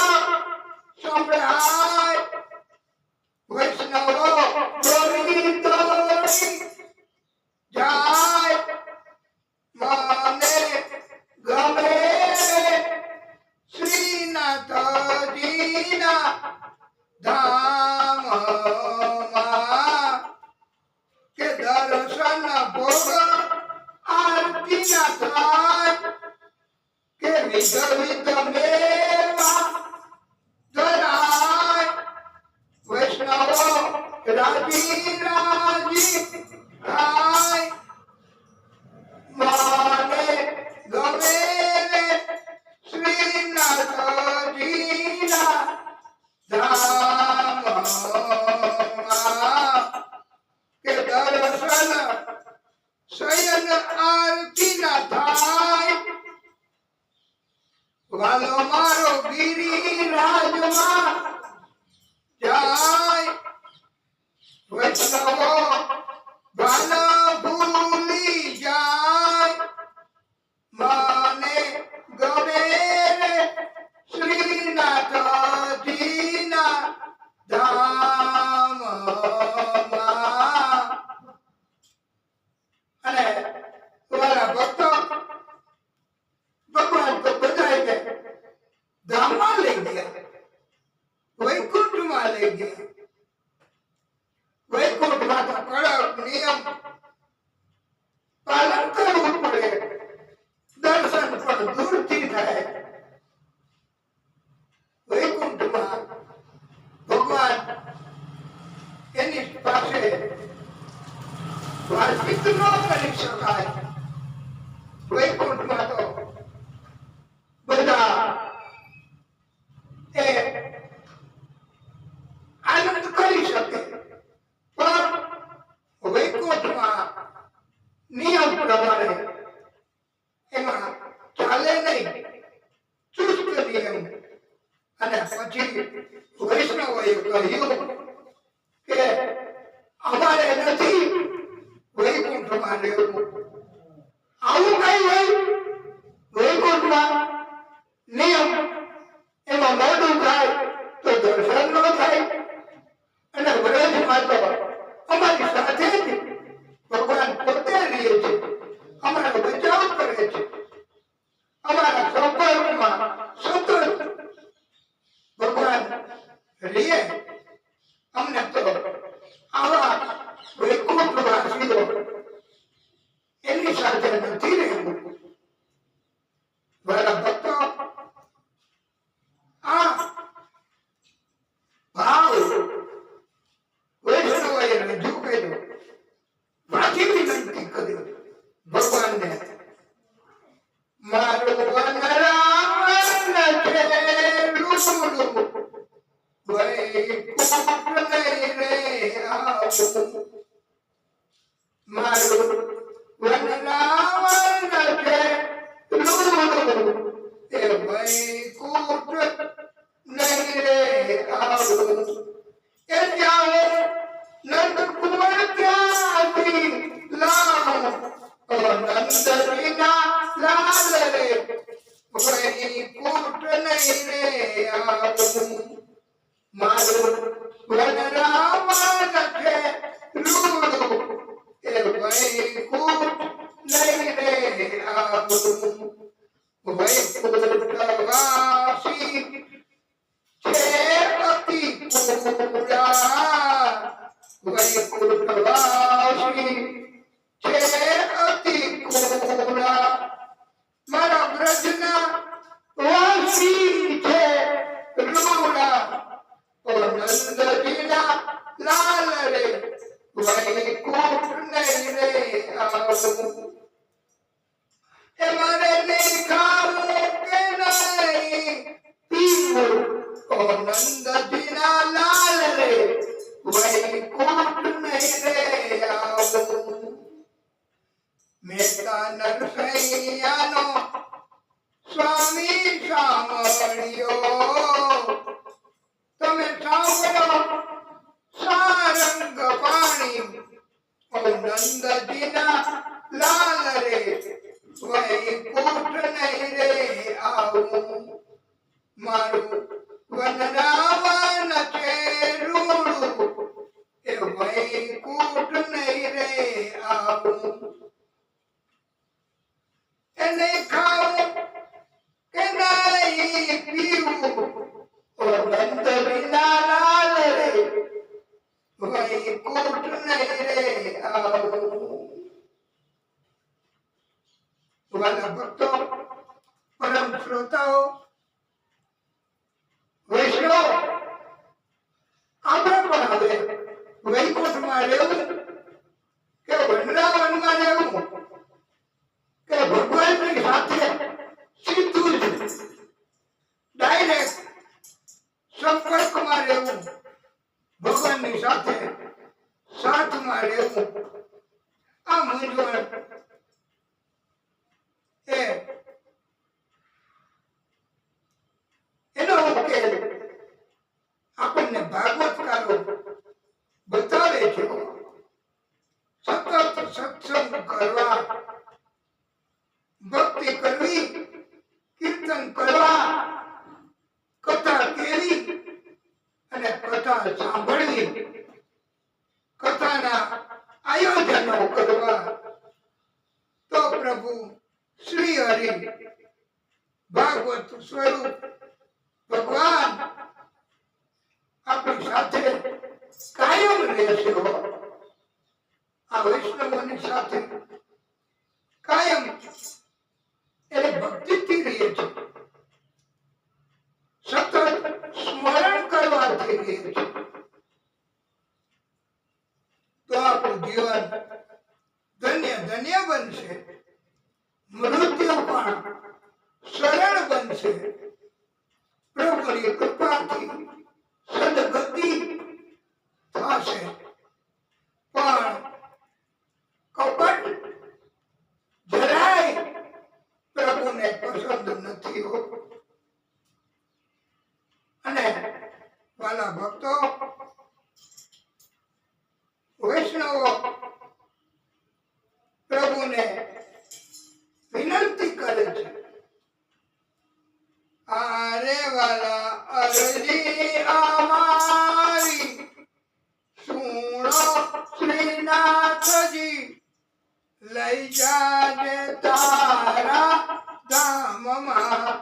સંભળાય વૈષ્ણવો દોડી દોડી જાય મને ગમે શ્રીનાથજીના ધામમાં કે દર્શન ભોગ આરતી ના થાય કે વિધ વિધ મેવા ધરાય વૈષ્ણવો રાજી રાજી થાય માને ગમે રે શ્રીનાથજીના ધામમાં કે દર્શન શયન આરતી ના થાય વાલો મારો ગિરિરાજમાં જાય વૈષ્ણવો વાલા ભૂલી જાય માને ગમે રે શ્રીનાથજીના ધામમાં અને તમારા ભક્તો ભગવાન તો બધાય ધામમાં લઈ ગયા વૈકુંઠમાં લઈ ગયા વૈકુંઠમાં તો કડક નિયમ પાલન કરવું પડે દર્શન પણ દૂરથી થાય વૈકુંઠમાં ભગવાન એની પાસે વાતચીત ન કરી શકાય વૈકુંઠમાં તો બધા એ આનંદ કરી શકે પણ વૈકુંઠમાં નિયમ પ્રમાણે એમાં ચાલે નહીં ચુસ્ત નિયમ અને પછી વૈષ્ણવોએ કહ્યું કે અમારે નથી વૈકુંઠમાં રહેવું આવું કઈ હોય વૈકુંઠમાં નિયમ એમાં મોડું થાય તો દર્શન ન થાય અને વ્રજમાં તો અમારી સાથે જ ભગવાન પોતે રહે છે અમારો બચાવ કરે છે અમારા સંપર્કમાં સતત ભગવાન રહે અમને તો આવા વૈકુંઠવાસીઓ એની સાથે નથી રહેવું મારા ભક્તો આ ભાવ વૈષ્ણવોએ રજૂ કર્યો પાછી વિનંતી કરી ભગવાનને મારો વનરાવણ છે રૂસુડું વૈકુંઠ નહીં રે આવું મારું વનરાવણ છે રૂસુડું એ વૈકુંઠ નહીં રે આવું એ જાઓ નંદકુંવર ત્યાંથી લાવ નંદજીના લાલ રે વૈકુંઠ નહીં રે આવું મારું વનરાવણ છે રૂડું એ વૈકુંઠ નહીં રે આવું વૈકુંઠવાસી છે અતિ પૂરા વૈકુંઠવાસી છે અતિ પૂરા મારા વ્રજના વાસી છે રૂડા નંદજીના લાલ રે વૈકુંઠ આવું એ મારે નહીં ખાવું કે નહીં પીવું ઓ નંદજીના લાલ રે વૈકુંઠ નહીં રે આવું મેતા નરસૈયાનો સ્વામી સાંભળ્યો તમે સાંભળો સારંગ પાણી ઓ નંદજીના લાલ રે વૈકુંઠ નહીં રે આવું મારું વનરાવન ચેરુડું એ વૈકુંઠ નહીં રે આવું એને ખાવું કે નહીં પીવું ઓ નંદજીના લાલ રે વૈકુંઠ નહીં રે આવું વાલા ભક્તો પરમ શ્રોતાઓ વૈષ્ણવ આપણે પણ હવે વૈકુંઠમાં રહેવું કે વનરાવનમાં રહેવું કે ભગવાનની સાથે સીધું જ ડાયરેક્ટ સંપર્કમાં રહેવું ભગવાનની સાથે સાથમાં રહેવું આ મૂંઝવણ એનો ઉકેલ આપણને ભાગવતકારો બતાવે છે સતત સત્સંગ કરવા ભક્તિ કરવી કીર્તન કરવા કથા કેવી અને કથા સાંભળવી કથાના આયોજનો કરવા તો પ્રભુ શ્રી હરિ ભાગવત સ્વરૂપ ભગવાન આપણી સાથે કાયમ રહેશે આ વૈષ્ણવોની સાથે કાયમ એટલે ભક્તિથી રહે છે સતત સ્મરણ કરવાથી રહે છે તો આપણું જીવન ધન્ય ધન્ય બનશે મૃત્યુ પણ સરળ બનશે પ્રભુની કૃપાથી સદગતિ થશે પણ કપટ જરાય પ્રભુને પસંદ નથી અને વાલા ભક્તો વૈષ્ણવો પ્રભુને વિનંતી કરે છે આરે વાલા અરજી અમારી સુણો શ્રીનાથજી લઈ જાજે તારા ધામમાં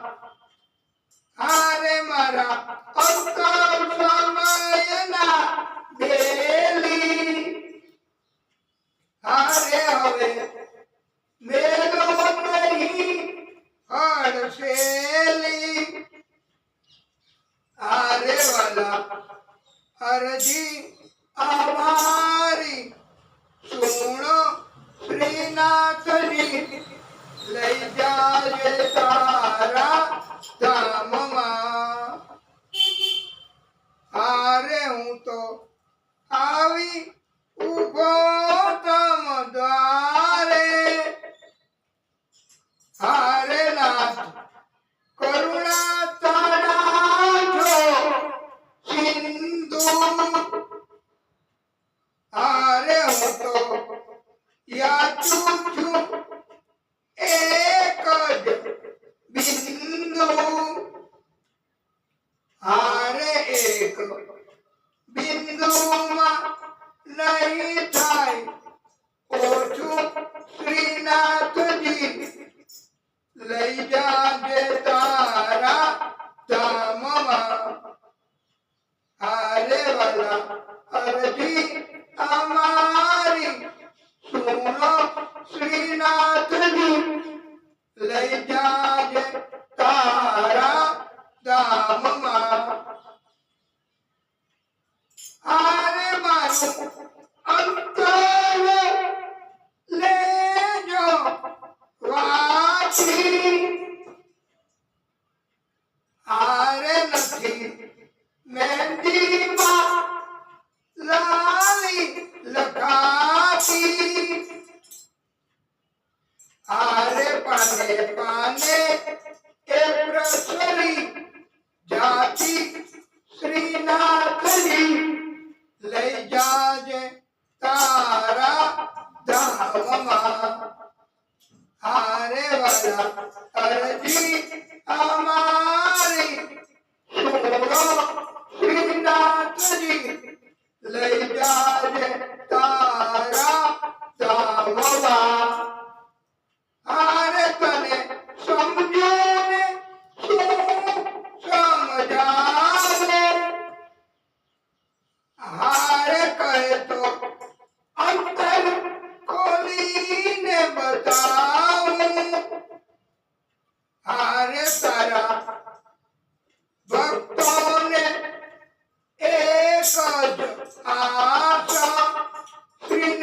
આરે મારા અંતર સમયના બેલી આરે હવે મેલો નહીં હડસેલી આરે વાલા અરજી અમારી સુણો શ્રીનાથજી લઈ જાજે તારા ધામમાં આરે હું તો આવી ઉભો તમ દ્વારે હારે નાથ કરુણા તારા જો સિંધુ હારે હું તો યાચું છું એક જ બિંદુ હારે એક બિંદુમાં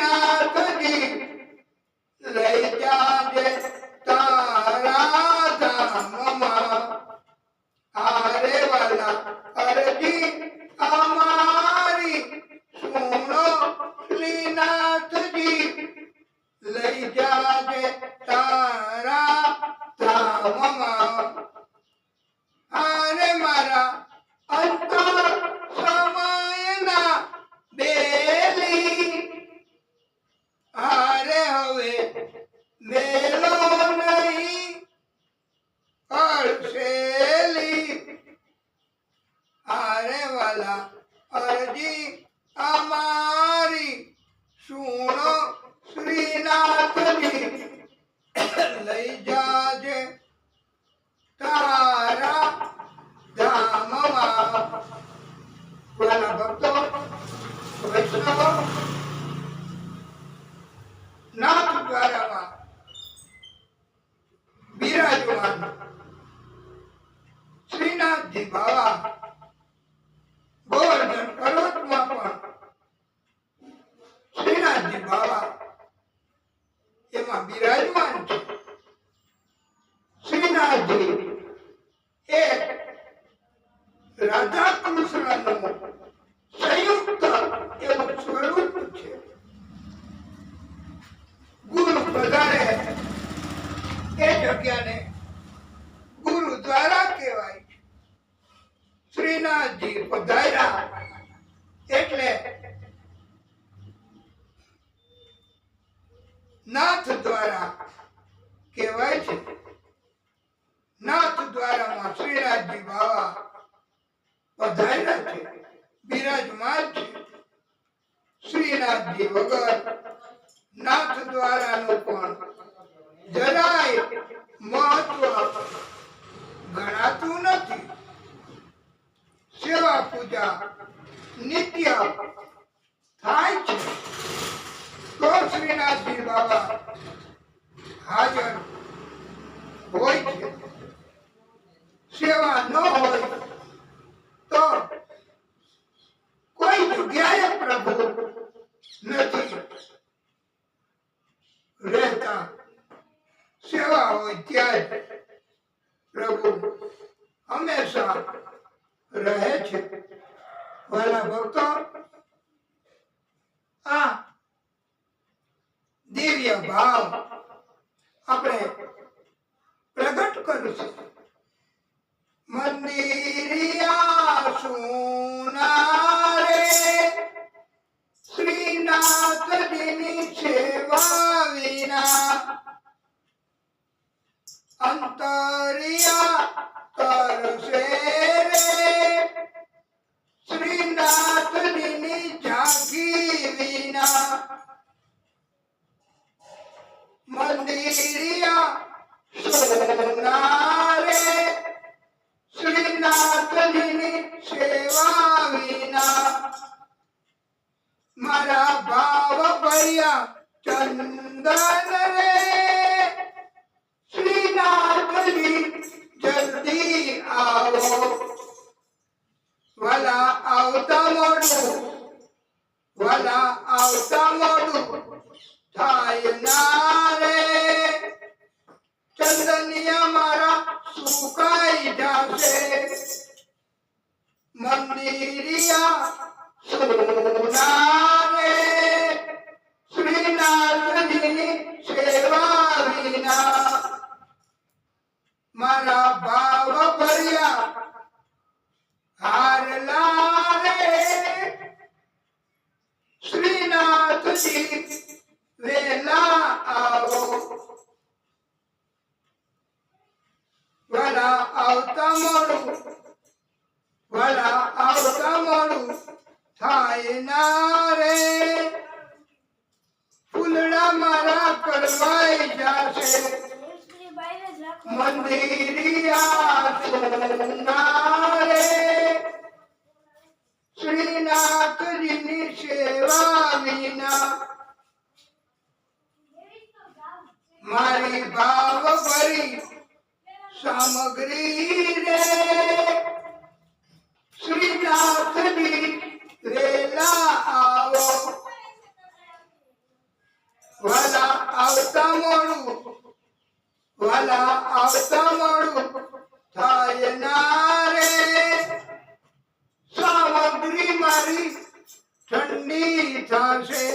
શ્રીનાથજી લઈ જાજે તારા ધામમાં. આરે વાલા અરજી અમારી સુનો શ્રીનાથજી લઈ જાજે તારા ધામમાં. આરે મારા અંતર સમયના બેલી આરે હવે મેલો નહીં અળસેલી. આરે વાલા અરજી અમારી સુનો શ્રીનાથજી લઈ જાજે તારા ધામમાં. વાલા ભક્તો વૈષ્ણવો નાથ દ્વારામાં બિરાજમાન શ્રીનાથજી બાવા ગોવર્ધન પર્વતમાં પણ શ્રીનાથજી બાવા એમાં બિરાજમાન છે. શ્રીનાથજી એક રાધા કૃષ્ણનું સંયુક્ત એવું સ્વરૂપ છે. ગુરુ પધારે એ જગ્યાને ગુરુદ્વારા કહેવાય છે. શ્રીનાથજી પધાર્યા એટલે નાથ દ્વારા કહેવાય છે. નાથ દ્વારામાં શ્રીનાથજી બાવા પધાર્યા છે, બિરાજમાન છે. શ્રીનાથજી વગર નાથ દ્વારાનું પણ જરાય મહત્વ ગણાતું નથી. સેવા પૂજા નિત્ય થાય છે તો શ્રીનાથજી બાબા હાજર હોય છે. સેવા ન હોય તો કોઈ જગ્યાએ પ્રભુ નથી રહેતા. સેવા હોય ત્યાં જ પ્રભુ હંમેશા રહે છે. વાલા ભક્તો આ દિવ્ય ભાવ આપણે પ્રગટ કરીશું. મંદિરિયા સુના રે શ્રીનાથજીની સેવા વિના અંતરિયા કરશે રે શ્રીનાથજીની ઝાંખી વિના. મંદિરિયા સુના રે શ્રીનાથજીની સેવા વિના મારા ભાવ ભર્યા ચંદન રે શ્રીનાથજી જલ્દી આવો. વાલા આવતા મોડું, વાલા આવતા મોડું થાય ના રે ચંદનિયા મારા સુકાઈ જાશે. મંદિરિયા સુના રે શ્રીનાથજીની સેવા વિના મારા ભાવ ભર્યા હારલા રે શ્રીનાથજી વેલા આવો. વાલા આવતા મોડું, વાલા આવતા મોડું થાય ના રે ફૂલડા મારા કરવાઈ જાશે. મંદિરિયા સુના રે શ્રીનાથજીની સેવા વિના મારી ભાવ ભરી સામગ્રી રે શ્રીનાથજી વેલા આવો. આવતા મોડું વાલા આવતા મોડું થાય ના રે સામગ્રી મારી ઠંડી થશે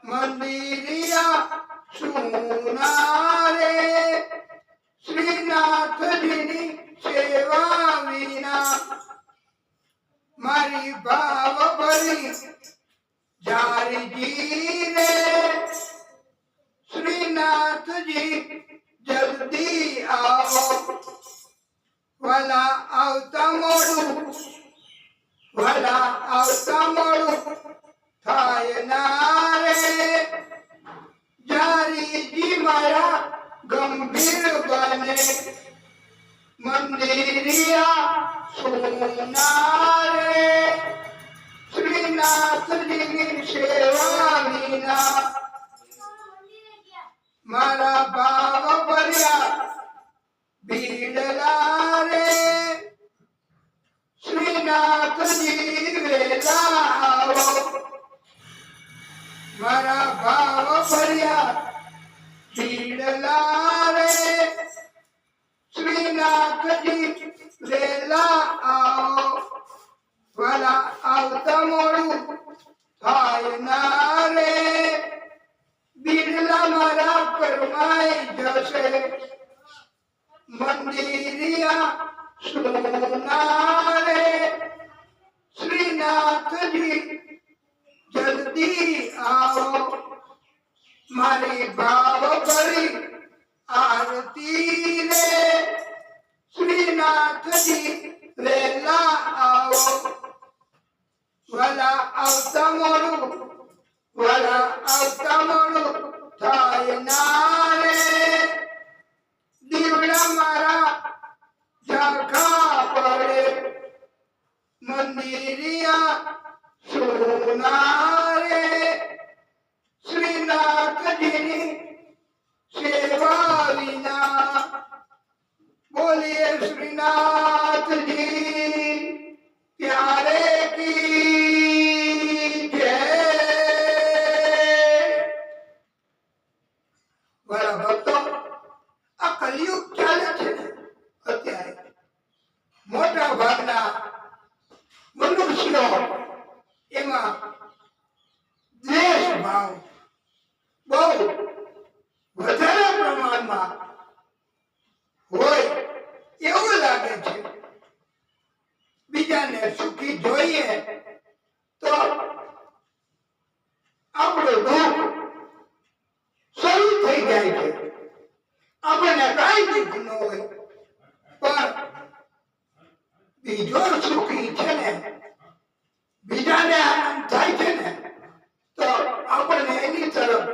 મંદિરિયા સુના રે શ્રીનાથજીની સેવા વિના મારી ભાવ ભરી જારીજી રે શ્રીનાથજી જલ્દી આવો વાલા આવતા મોડું વાલા આવતા મોડું થાય ના રે જારીજી મારા ગંભીર બને મંદિરિયા સુના રે શ્રીનાથજીની સેવા વિના મારા ભાવ ભર્યા ભીડલા રે શ્રીનાથજી વેલા આવો મારા ભાવ ભર્યા ભીડલા રે શ્રીનાથજી વેલા આવો વાલા આવતા મોડું થાય ના રે બિરલા મારા પરમાઈ જશે મંદિરિયા સુના રે શ્રીનાથજી જલ્દી આવો મારી ભાવ ભરી આરતી રે શ્રીનાથજી વેલા આવો વાલા આવતા મોડું વાલા આવતા મોડું થાય ના રે દીવડા મારા ઝાંખા પડે મંદિરિયા સુના રે શ્રીનાથજીની સેવા વિના બોલીએ શ્રીનાથજી प्यारे की जय वाला भक्तो आ कलयुग ચાલે છે અત્યારે મોટા ભાગના મનુષ્યો એમાં દ્વેષ ભાવ બહુ વધારે પ્રમાણમાં હોય એવું લાગે છે બીજાને સુખી જોઈએ તો આપણું દુઃખ શરૂ થઈ જાય છે આપણને કઈ દુઃખ ન હોય પણ બીજો સુખી છે ને બીજાને આનંદ થાય છે ને તો આપણને એની તરફ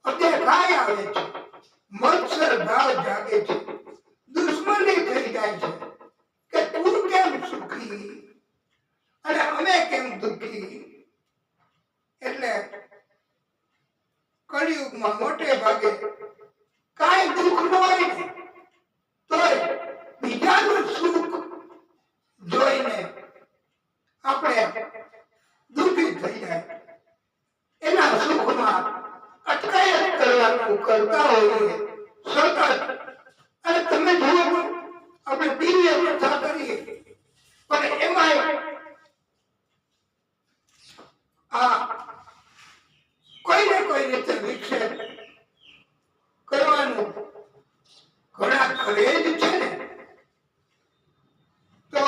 અદેખાઈ આવે છે મત્સર ભાવ જાગે છે દુશ્મની થઈ જાય છે કે તું કેમ સુખી અને અમે કેમ દુઃખી એટલે કળિયુગમાં મોટે ભાગે કાંઈ દુઃખ ન હોય ને તોય બીજાનું સુખ જોઈને આપણે દુઃખી થઈ જાય એના સુખમાં અટકાયત કરવાનું કરતા હોઈએ સતત અને તમે જુઓ આપણે દિવ્ય કથા કરીએ પણ એમાં આ કોઈ ને કોઈ રીતે વિક્ષેપ કરવાનું ઘણા કરે જ છે ને તો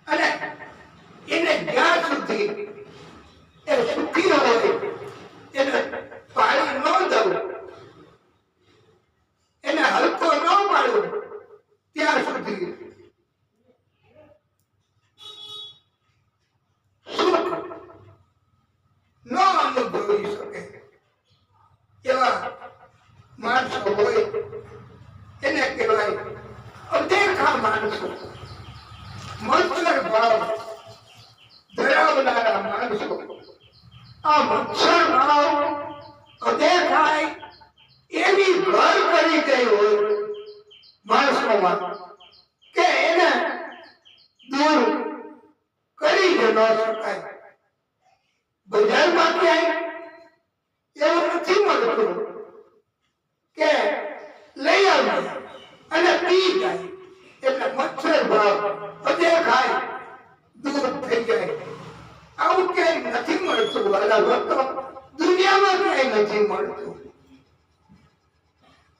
અને એને જ્યાં સુધી એ સુખી હોય એને પાણી ન દઉં એને હલકો ન પાડું ત્યાં સુધી સુખ ન અનુભવી શકે એવા માણસો હોય એને કહેવાય અદેખા માણસો મત્સર ભાવ ધરાવનારા માણસો આ મત્સર ભાવ અદેખાય એવી ઘર કરી ગઈ હોય માણસોમાં કે એને દૂર કરી જ ન શકાય બજારમાં ક્યાંય એવું દુનિયામાં ક્યાંય નથી મળતું.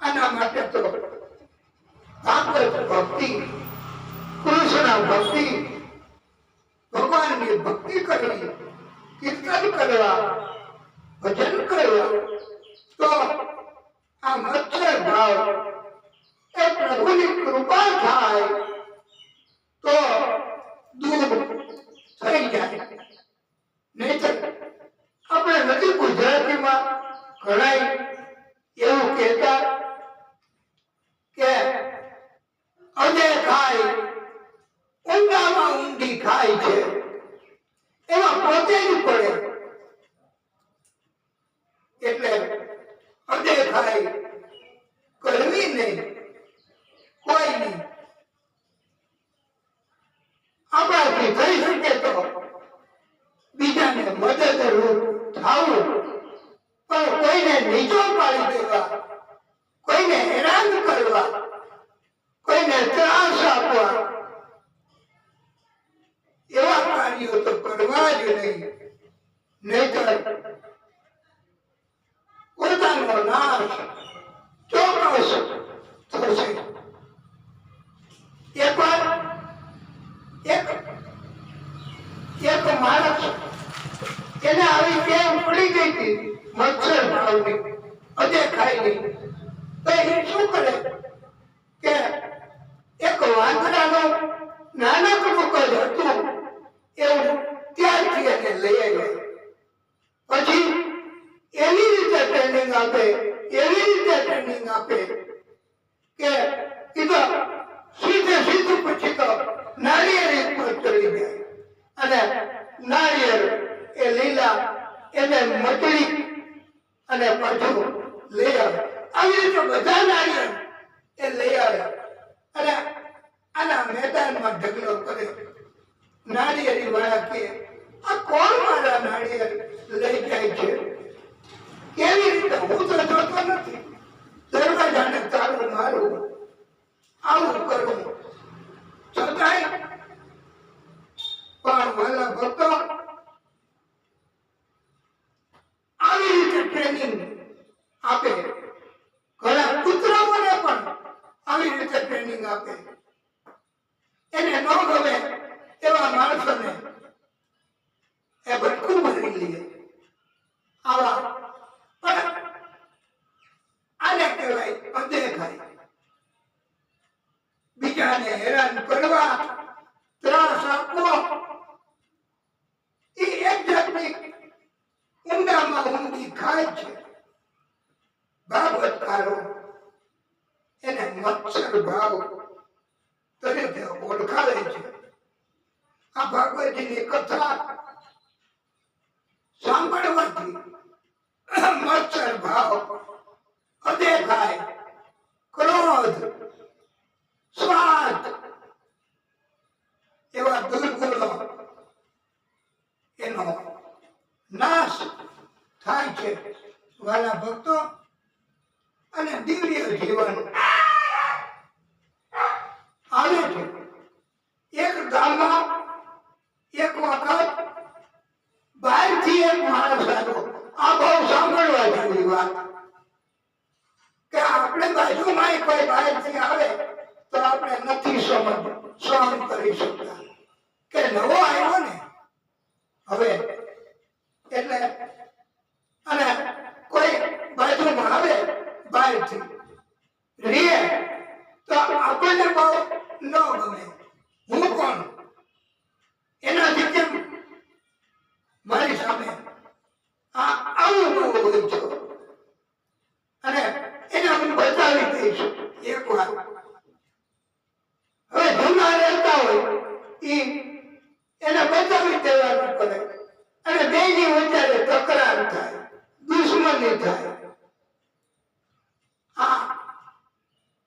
આના માટે તો ભાગવત ભક્તિ, કૃષ્ણ ભક્તિ, ભગવાનની ભક્તિ કરવી, કીર્તન કરવા, ભજન કરવા, તો આ મચ્છર ભાવ એ પ્રભુની કૃપા થાય તો દૂર થઈ જાય. નહીતર આપણે નથી ગુજરાતીમાં ઘણા એવું કહેતા કે અજે ખાય ઊંડામાં ઊંડી ખાય છે, એમાં પોતે જ પડે. એટલે અજે ખાય કરવી નહીં, કોઈ નહીં. આપણાથી થઈ શકે તો બીજાને મદદરૂપ થવું, પણ કોઈને નીચો પાડી દેવા, કોઈને હેરાન કરવા, કોઈને ત્રાસ આપવા, એવા કાર્યો તો કરવા જ નહીં. નહીતર પોતાનો નાશ ચોક્કસ થશે. એકવાર એક માણસ એને આવી ટેવ પડી ગઈ હતી મચ્છર ભાવની, અજે ખાઈ ગઈ. તો એ શું કરે કે એક વાંદરાનો નાનકડું કદ હતું એવું ત્યારથી એને લઈ આવ્યા. પછી એવી રીતે ટ્રેનિંગ આપે, એવી રીતે ટ્રેનિંગ આપે કે એ તો સીધું પછી તો નાળિયેર પર ચડી જાય અને નાળિયેર એ લીલા એને મચડી અને પાછું લઈ આવે. આવી રીતે બધા નાળિયેર એ લઈ આવે અને આના મેદાનમાં ઢગલો કરે. નાળિયેરી વાળા કે આ કોણ મારા નાળિયેર લઈ જાય છે? કેવી રીતે? હું તો જોતો નથી. દરવાજાને તાળું મારું, આવું કરું, છતાંય પણ વાલા ભક્તો આવી રીતે ટ્રેનિંગ આપે. ઘણા કૂતરાઓને પણ આવી રીતે ટ્રેનિંગ આપે. એને ન ગમે એવા માણસોને એ ભટકું ભરી લે. આવા પણ આને કહેવાય અદેખાય. બીજાને હેરાન કરવા, ત્રાસ આપવો, એ એક જાતની ઊંડામાં ઊંડી ખાય છે. ભાગવતકારો એને મચ્છર ભાવ તરીકે ઓળખાવે છે. આ ભાગવતજીની કથા સાંભળવાથી મચ્છર ભાવ, અદેખાય, ક્રોધ, સ્વાર્થ એવા દુર્ગુણો એનો નાશ થાય છે વાલા ભક્તો. અને દિવ્ય જીવન આવે છે. એક ગામમાં એક વખત બહારથી એક માણસ આવ્યો. આ બહુ સાંભળવા જેવી વાત કે આપણે બાજુમાં કોઈ બહારથી આવે તો આપણે નથી સહન કરી શકતા કે નવો આવ્યો ને હવે. એટલે અને કોઈ બાજુમાં આવે બહારથી રે તો આપણને બહુ ન ગમે. હું કોણ? એનાથી કેમ મારી સામે આવું હોય છે? અને એને હું બતાવી દઈશ એક વાર. હવે જૂના રહેતા હોય એને બતાવી દેવાનું પડે અને બેની વચ્ચે તકરાર થાય, દુશ્મની થાય.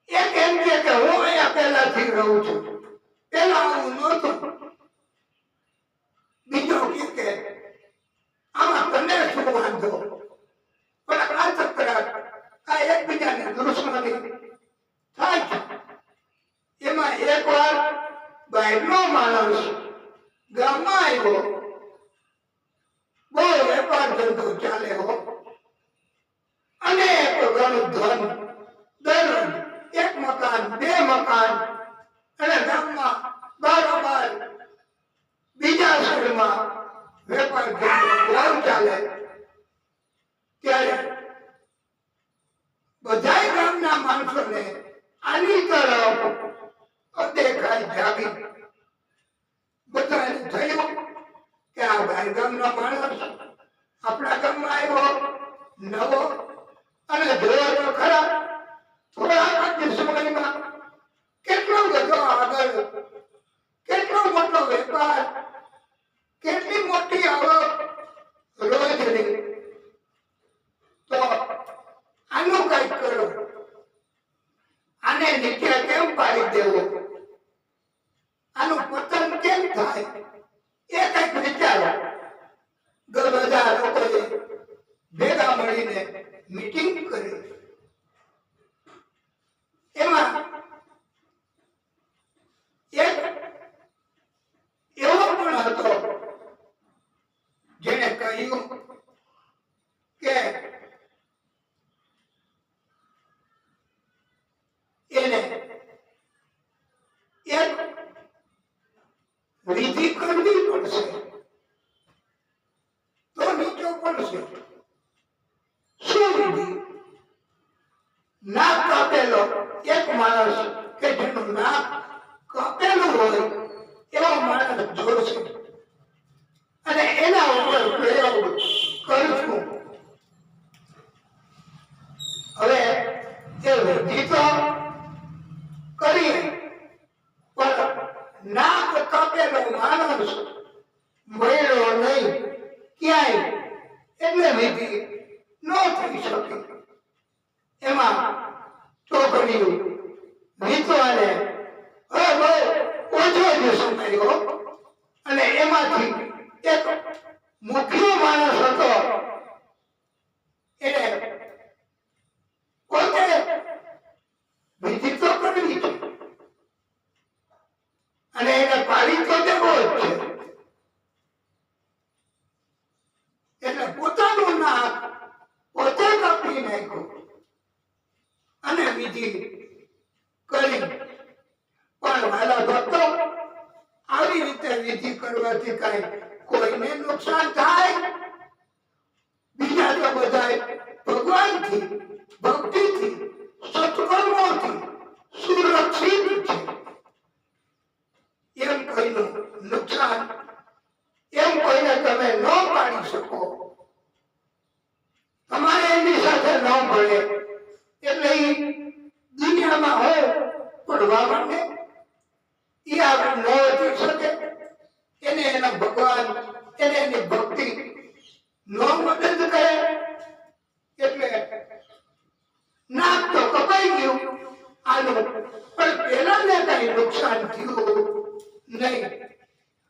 એક એમ કે હું અહીંયા પહેલાથી રહું છું, પેલા હું નહોતો. બીજો કે આમાં તને શું વાંધો? પણ આ તકરાર, આ એકબીજાને દુશ્મની થાય છે. એમાં એક વાર બહારનો માણસ ગામમાં આવ્યો. બહુ વેપાર ધંધો ચાલે હો. તમારું ધન દરરોજ એક મકાન, બે મકાન અને ગામમાં બારોબાર બીજા શહેરમાં વેપાર ધંધો ચાલે ત્યારે બધા ગામના માણસોને આની તરફ અદેખાઈ જાગી. બધાને થયું કે આ ભાઈ ગામનો માણસ આપણા ગામમાં આવ્યો નવો અને જોયો તો ખરા થોડા જ સમયમાં કેટલો બધો આગળ, કેટલો મોટો વેપાર, કેટલી મોટી આવક રોજની. તો આનું કઈક કરો, આને નીચે કેમ પાડી દેવું, આનું પતન કેમ થાય એ કઈક વિચારો. બધા લોકોએ ભેગા મળીને મીટિંગ કરી. એમાં એક એવો પણ હતો જેને કહ્યું કે એને એક વિધિ કરવી પડશે તો નીચો પડશે. શું વિધિ? નાક કાપેલો એક માણસ કે જેનું નાક કાપેલું હોય એવો માણસ જોડશે અને એના ઉપર પ્રયોગ કરશું. હવે એ વિધિ તો કરીએ પણ નાક કાપેલો માણસ મળ્યો નહીં ક્યાંય એટલે વિધિ ન થઈ શકે. એમાં છોકરીઓ વિધવાને હવે બહુ ઓછો જ સમયો અને એમાંથી એક મુખ્ય માણસ હતો. એને પોતે વિધિ તો કરવી છે અને એને પાડી તો દેવો જ છે. એટલે પોતાનું નાક પોતે કાપી નાખ્યું અને વિધિ કરી. પણ મારા ભક્તો, આવી રીતે વિધિ કરવાથી કઈ કોઈને નુકસાન થાય? બીજા તો બધા ભગવાનથી, ભક્તિથી, સત્કર્મોથી સુરક્ષિત છે. એમ કોઈનું નુકસાન, એમ કોઈને તમે ન પાડી શકો. તમારે એની સાથે ન ભળે એટલે દુનિયામાં હોય પડવા માંડે. એ આપણે ન વધી શકે. એને એના ભગવાન, એને એની ભક્તિ ન મદદ કરે. એટલે નાક તો કપાઈ ગયું આનું, પણ પેલાને કઈ નુકસાન થયું નહીં.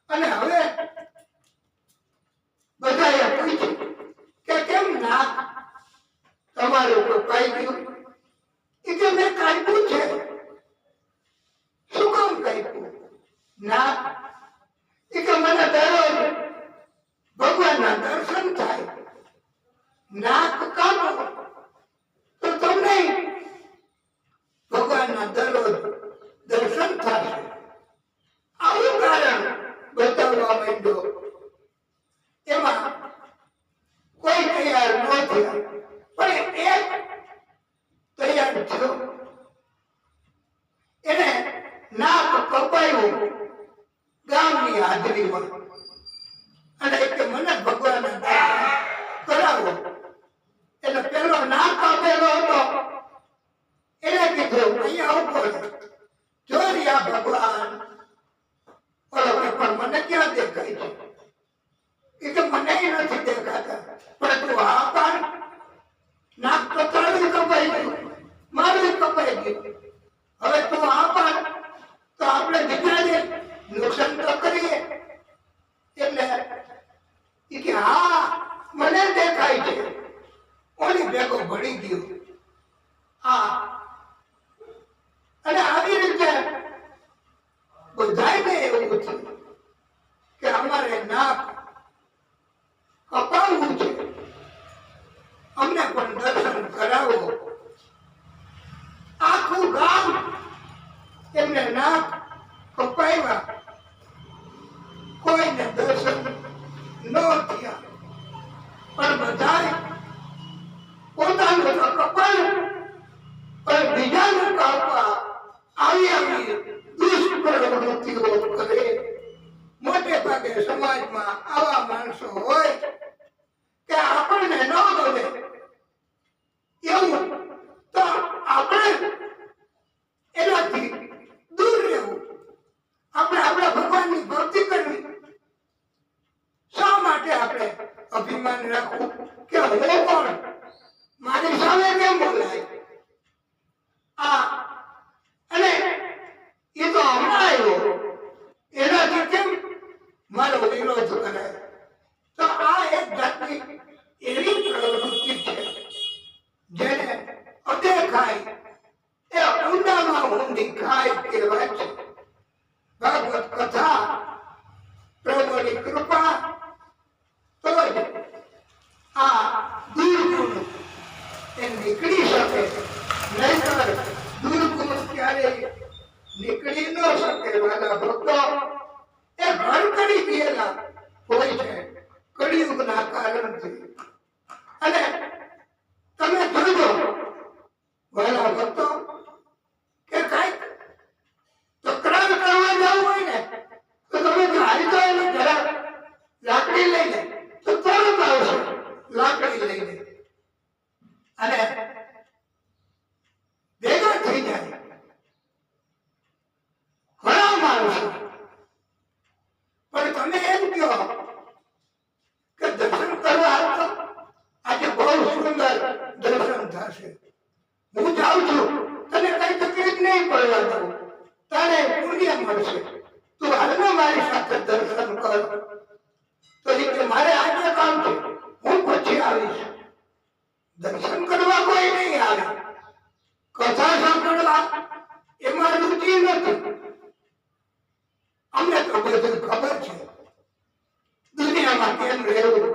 અને હવે બધાએ પૂછ્યું કે કેમ નાક તમારું કપાઈ ગયું? એ કે મેં કાપ્યું છે. શું કામ કાપ્યું? નાક? એ કે મને દરરોજ ભગવાનના દર્શન થાય. નાક કાપો તો તમને ભગવાનના દરરોજ દર્શન થશે. આવું કારણ બતાવવા માંડ્યો. એમાં કોઈ તૈયાર ન થયા, પણ એક તૈયાર થયો. એને નાક કપાયું ગામની હાજરીમાં અને કે મને ભગવાનના દર્શન કરાવો. એટલે પેલો નાક કાપેલો હતો એને કીધું અહીંયા ઉભો જો રહ્યા ભગવાન. બોલો પણ મને ક્યાં દેખાય છે? એ તો મને નથી દેખાતા. પણ તું આ પાડ, નાક તો તારું કપાઈ ગયું, મારું કપાઈ ગયું. હવે તું આ પાડ તો આપણે બીજાને નુકસાન તો કરીએ. એટલે એ કે હા મને દેખાય છે. ઓલી ભેગો ભળી ગયું. હા, અને આવી રીતે બધાને એવું થયું કે અમારે નાક કપાવવું છે, અમને પણ દર્શન કરાવો. નાક કપાવ્યા, કોઈને દર્શન ન થયા, પણ બધાએ પોતાનું તો કપાયું, પણ બીજાને કાપવા આવી દુષ્પ્રવૃત્તિઓ કરે. મોટે ભાગે સમાજમાં આવા માણસો હોય કે આપણને ન ગમે એવું, તો આપણે એનાથી દૂર રહેવું, આપણે આપણા ભગવાનની ભક્તિ કરવી. શા માટે આપણે અભિમાન રાખવું કે હું કોણ, મારી સામે કેમ બોલાય? અને એ તો હમણાં આવ્યો, એનાથી કેમ મારો વિરોધ કરે? તો આ એક જાતની એવી પ્રવૃત્તિ છે જેને અદેખાય એ ઊંડામાં ઊંડી ખાય કહેવાય છે. ભાગવત કથા પ્રભુની કૃપા તો જ આ દુર્ગુણ એ નીકળી શકે, નહીંતર દુર્ગુણ ક્યારેય નીકળી ન શકે. વાલા ભક્તો, એ ઘર કરી ગયેલા હોય છે કળિયુગના કારણથી. અને તમે જોજો વાલા ભક્તો કે કઈક તકરાર કરવા જવું હોય ને તો તમે હાલતો એને જરા લાકડી લઈને તો તરત આવશે લાકડી લઈને અને ભેગા થઈ જાય ઘણા માણસો. પણ તમે એમ કહો કે દર્શન કરવા આવતો, આજે બહુ સુંદર દર્શન થશે, હું જાઉં છું, તને કઈ તકલીફ નહીં પડવા દઉં, તારે પુણ્ય મળશે, તું હાલને મારી સાથે દર્શન કર. તો એ કે મારે આજે કામ છે, હું પછી આવીશ. દર્શન કરવા કોઈ નહીં આવે, કથા સાંભળવા એમાં રુચિ નથી. અમને તો બધું ખબર છે દુનિયામાં કેમ રહેવું,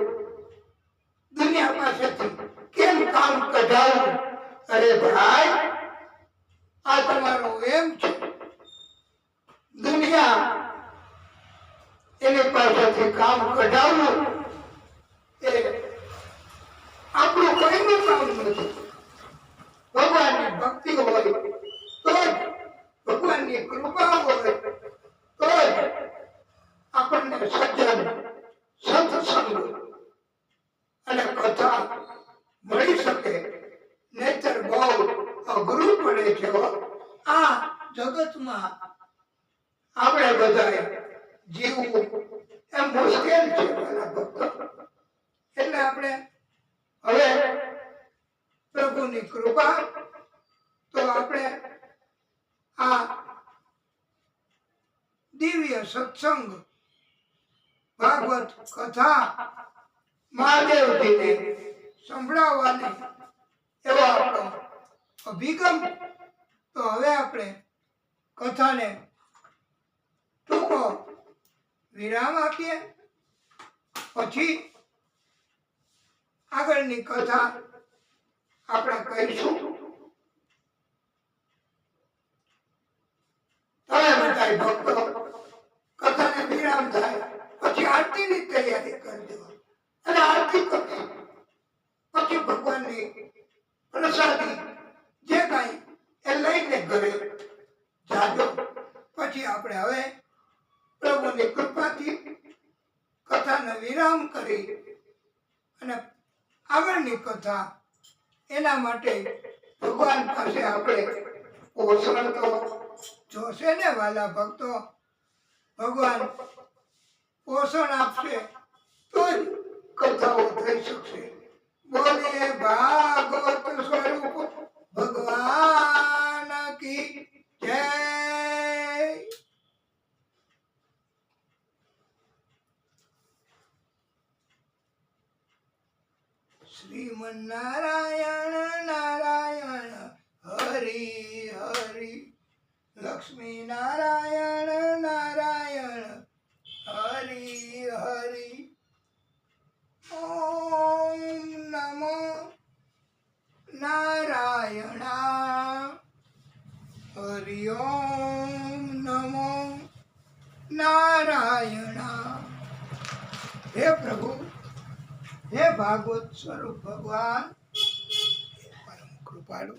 દુનિયા પાસેથી કેમ કામ કઢાવવું. અરે ભાઈ, આ તમારું એમ છે, દુનિયા એની પાસેથી કામ કઢાવવું એ આપણું કોઈનું કામ નથી. ભગવાનની ભક્તિ હોય તો જ, ભગવાનની કૃપા હોય તો જ આપણને સજ્જન, સત્સંગ અને કથા મળી શકે, નહીતર બહુ અઘરું પડે છે. આ જગતમાં આપણે બધાએ જીવવું એમ મુશ્કેલ છે મારા ભક્તો. એટલે આપણે હવે પ્રભુની કૃપા તો આપણે આ દિવ્ય સત્સંગ ભાગવત કથા મહાદેવજીને સંભળાવવાની એવો આપણો અભિગમ. તો હવે આપણે કથાને ટૂંકો વિરામ આપીએ, પછી આગળની કથા આપણે કહીશું. તમે બધા ભક્તો કથાને વિરામ થાય પછી આરતીની તૈયારી કરજો અને આરતી કરશું. પછી ભગવાનની પ્રસાદી જે કાંઈ એ લઈને ઘરે જાજો. પછી આપણે હવે પ્રભુની કૃપાથી કથાને વિરામ કરી અને આગળની કથા એના માટે ભગવાન પાસે આપણે પોષણ તો જોશે ને વાલા ભક્તો. ભગવાન પોષણ આપશે તો જ કથાઓ થઈ શકશે. બોલે ભાગવત સ્વરૂપ ભગવાન કી જય. શ્રીમન્નારાયણ નારાયણ હરિ હરિ, લક્ષ્મી નારાયણ નારાયણ હરિ હરિ. ઓમ નમો નારાયણ હરિ ઓમ નમો નારાયણ. હે પ્રભુ, હે ભાગવત સ્વરૂપ ભગવાન, હે પરમ કૃપાળુ,